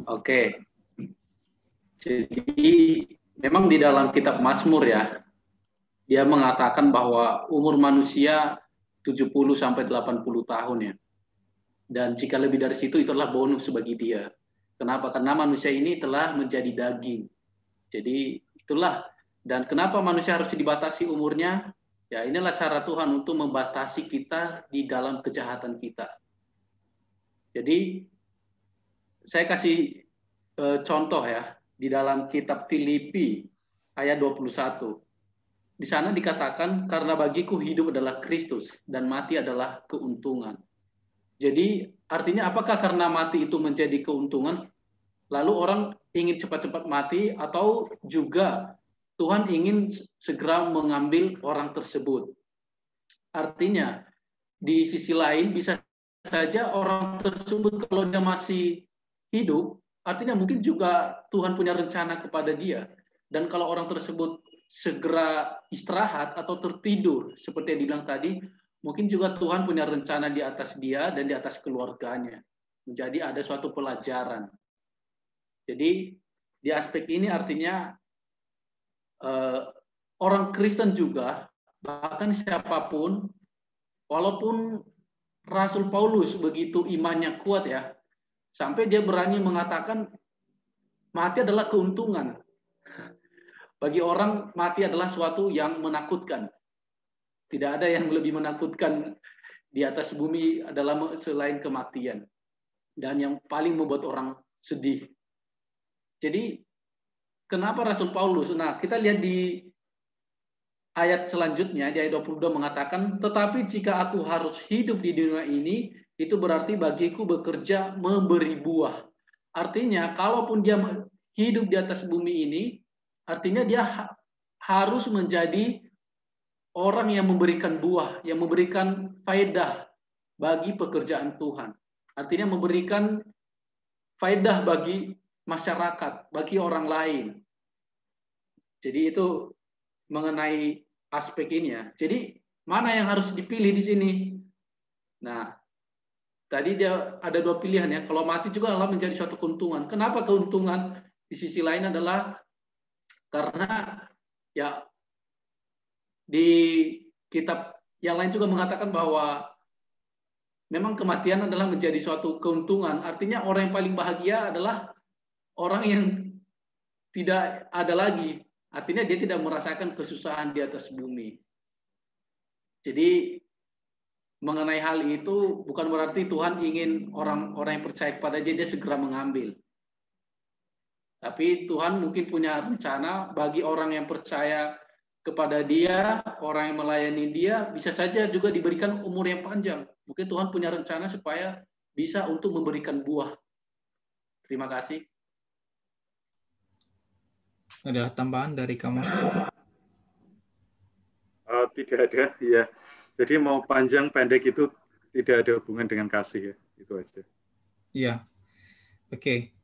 Oke. Jadi memang di dalam kitab Mazmur ya, dia mengatakan bahwa umur manusia 70 sampai 80 tahun ya. Dan jika lebih dari situ itu adalah bonus bagi dia. Kenapa? Karena manusia ini telah menjadi daging. Jadi itulah, dan kenapa manusia harus dibatasi umurnya? Ya, inilah cara Tuhan untuk membatasi kita di dalam kejahatan kita. Jadi, saya kasih contoh ya, di dalam kitab Filipi ayat 21. Di sana dikatakan, karena bagiku hidup adalah Kristus dan mati adalah keuntungan. Jadi, artinya apakah karena mati itu menjadi keuntungan, lalu orang ingin cepat-cepat mati, atau juga Tuhan ingin segera mengambil orang tersebut? Artinya, di sisi lain bisa saja orang tersebut kalau dia masih hidup, artinya mungkin juga Tuhan punya rencana kepada dia. Dan kalau orang tersebut segera istirahat atau tertidur, seperti yang dibilang tadi, mungkin juga Tuhan punya rencana di atas dia dan di atas keluarganya. menjadi ada suatu pelajaran. Jadi di aspek ini artinya orang Kristen juga, bahkan siapapun, walaupun Rasul Paulus begitu imannya kuat ya, sampai dia berani mengatakan mati adalah keuntungan. Bagi orang mati adalah suatu yang menakutkan. Tidak ada yang lebih menakutkan di atas bumi adalah selain kematian. Dan yang paling membuat orang sedih. Jadi kenapa Rasul Paulus? Nah, kita lihat di ayat selanjutnya, di ayat 22 mengatakan, tetapi jika aku harus hidup di dunia ini, itu berarti bagiku bekerja memberi buah. Artinya, kalaupun dia hidup di atas bumi ini, artinya dia harus menjadi orang yang memberikan buah, yang memberikan faedah bagi pekerjaan Tuhan. Artinya memberikan faedah bagi masyarakat, bagi orang lain. Jadi itu mengenai aspek ini ya. Jadi mana yang harus dipilih di sini? Nah, tadi dia ada dua pilihan ya. Kalau mati juga adalah menjadi suatu keuntungan. Kenapa keuntungan? Di sisi lain adalah karena ya di kitab yang lain juga mengatakan bahwa memang kematian adalah menjadi suatu keuntungan. Artinya orang yang paling bahagia adalah orang yang tidak ada lagi. Artinya dia tidak merasakan kesusahan di atas bumi. Jadi mengenai hal itu bukan berarti Tuhan ingin orang-orang yang percaya kepada dia segera mengambil. Tapi Tuhan mungkin punya rencana bagi orang yang percaya kepada dia, orang yang melayani dia, bisa saja juga diberikan umur yang panjang. Mungkin Tuhan punya rencana supaya bisa untuk memberikan buah. Terima kasih. Ada tambahan dari kamu? Tidak ada, ya. Jadi mau panjang pendek itu tidak ada hubungan dengan kasih ya, itu aja. Iya, oke.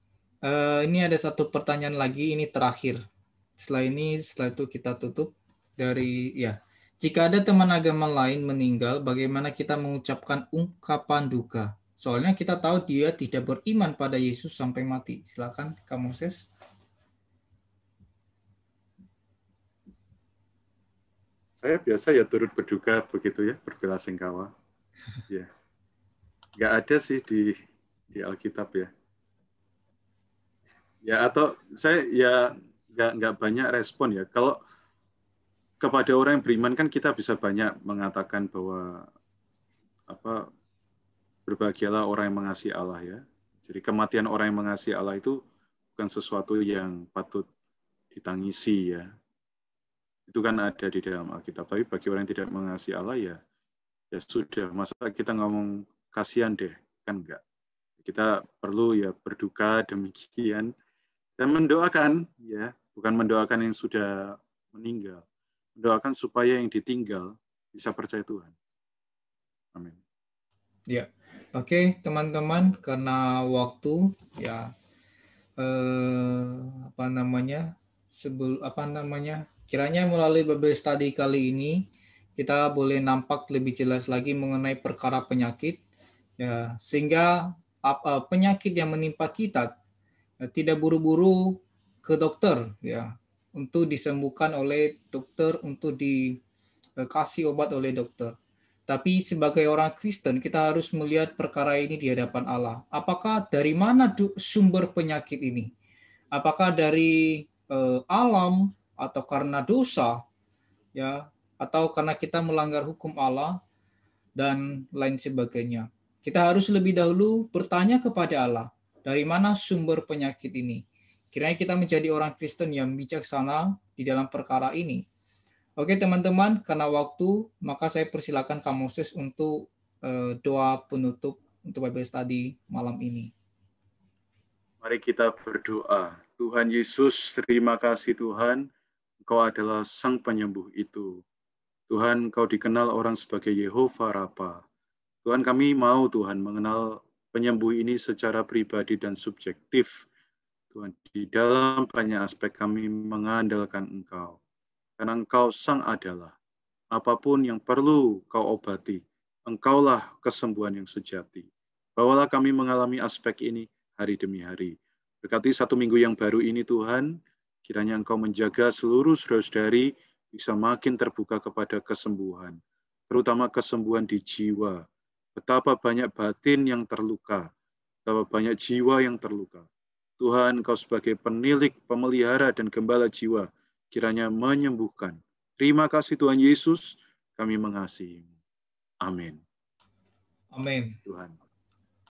Ini ada satu pertanyaan lagi, ini terakhir. Setelah itu kita tutup dari ya. Jika ada teman agama lain meninggal, bagaimana kita mengucapkan ungkapan duka? Soalnya kita tahu dia tidak beriman pada Yesus sampai mati. Silakan, Kak Moses. Saya biasa ya turut berduka begitu ya, berbelasungkawa. Ya, nggak ada sih di Alkitab ya. Ya atau saya ya nggak banyak respon ya. Kalau kepada orang yang beriman kan kita bisa banyak mengatakan bahwa berbahagialah orang yang mengasihi Allah ya. Jadi kematian orang yang mengasihi Allah itu bukan sesuatu yang patut ditangisi ya. Itu kan ada di dalam Alkitab. Tapi bagi orang yang tidak mengasihi Allah ya sudah. Masa kita ngomong kasihan deh, kan enggak. Kita perlu ya berduka demikian dan mendoakan ya, bukan mendoakan yang sudah meninggal. Mendoakan supaya yang ditinggal bisa percaya Tuhan. Amin. Ya. Oke, teman-teman, karena waktu ya kiranya melalui Bible Study kali ini kita boleh nampak lebih jelas lagi mengenai perkara penyakit ya, sehingga penyakit yang menimpa kita tidak buru-buru ke dokter ya, untuk disembuhkan oleh dokter, untuk dikasih obat oleh dokter. Tapi sebagai orang Kristen kita harus melihat perkara ini di hadapan Allah. Apakah dari mana sumber penyakit ini? Apakah dari alam atau karena dosa ya, atau karena kita melanggar hukum Allah dan lain sebagainya. Kita harus lebih dahulu bertanya kepada Allah, dari mana sumber penyakit ini? Kiranya kita menjadi orang Kristen yang bijaksana di dalam perkara ini. Oke teman-teman, karena waktu, maka saya persilakan Kak Moses untuk doa penutup untuk Bible Study malam ini. Mari kita berdoa. Tuhan Yesus, terima kasih Tuhan, Engkau adalah Sang Penyembuh itu. Tuhan, Engkau dikenal orang sebagai Yehova Rafa. Tuhan, kami mau Tuhan mengenal penyembuh ini secara pribadi dan subjektif. Tuhan, di dalam banyak aspek kami mengandalkan Engkau. Karena Engkau Sang adalah. Apapun yang perlu Kau obati, Engkaulah kesembuhan yang sejati. Bawalah kami mengalami aspek ini hari demi hari. Berkati 1 minggu yang baru ini Tuhan, kiranya Engkau menjaga seluruh saudara-saudari bisa makin terbuka kepada kesembuhan, terutama kesembuhan di jiwa. Betapa banyak batin yang terluka, betapa banyak jiwa yang terluka. Tuhan, Engkau sebagai penilik, pemelihara, dan gembala jiwa, kiranya menyembuhkan. Terima kasih Tuhan Yesus, kami mengasihi-Mu. Amin. Amin. Tuhan.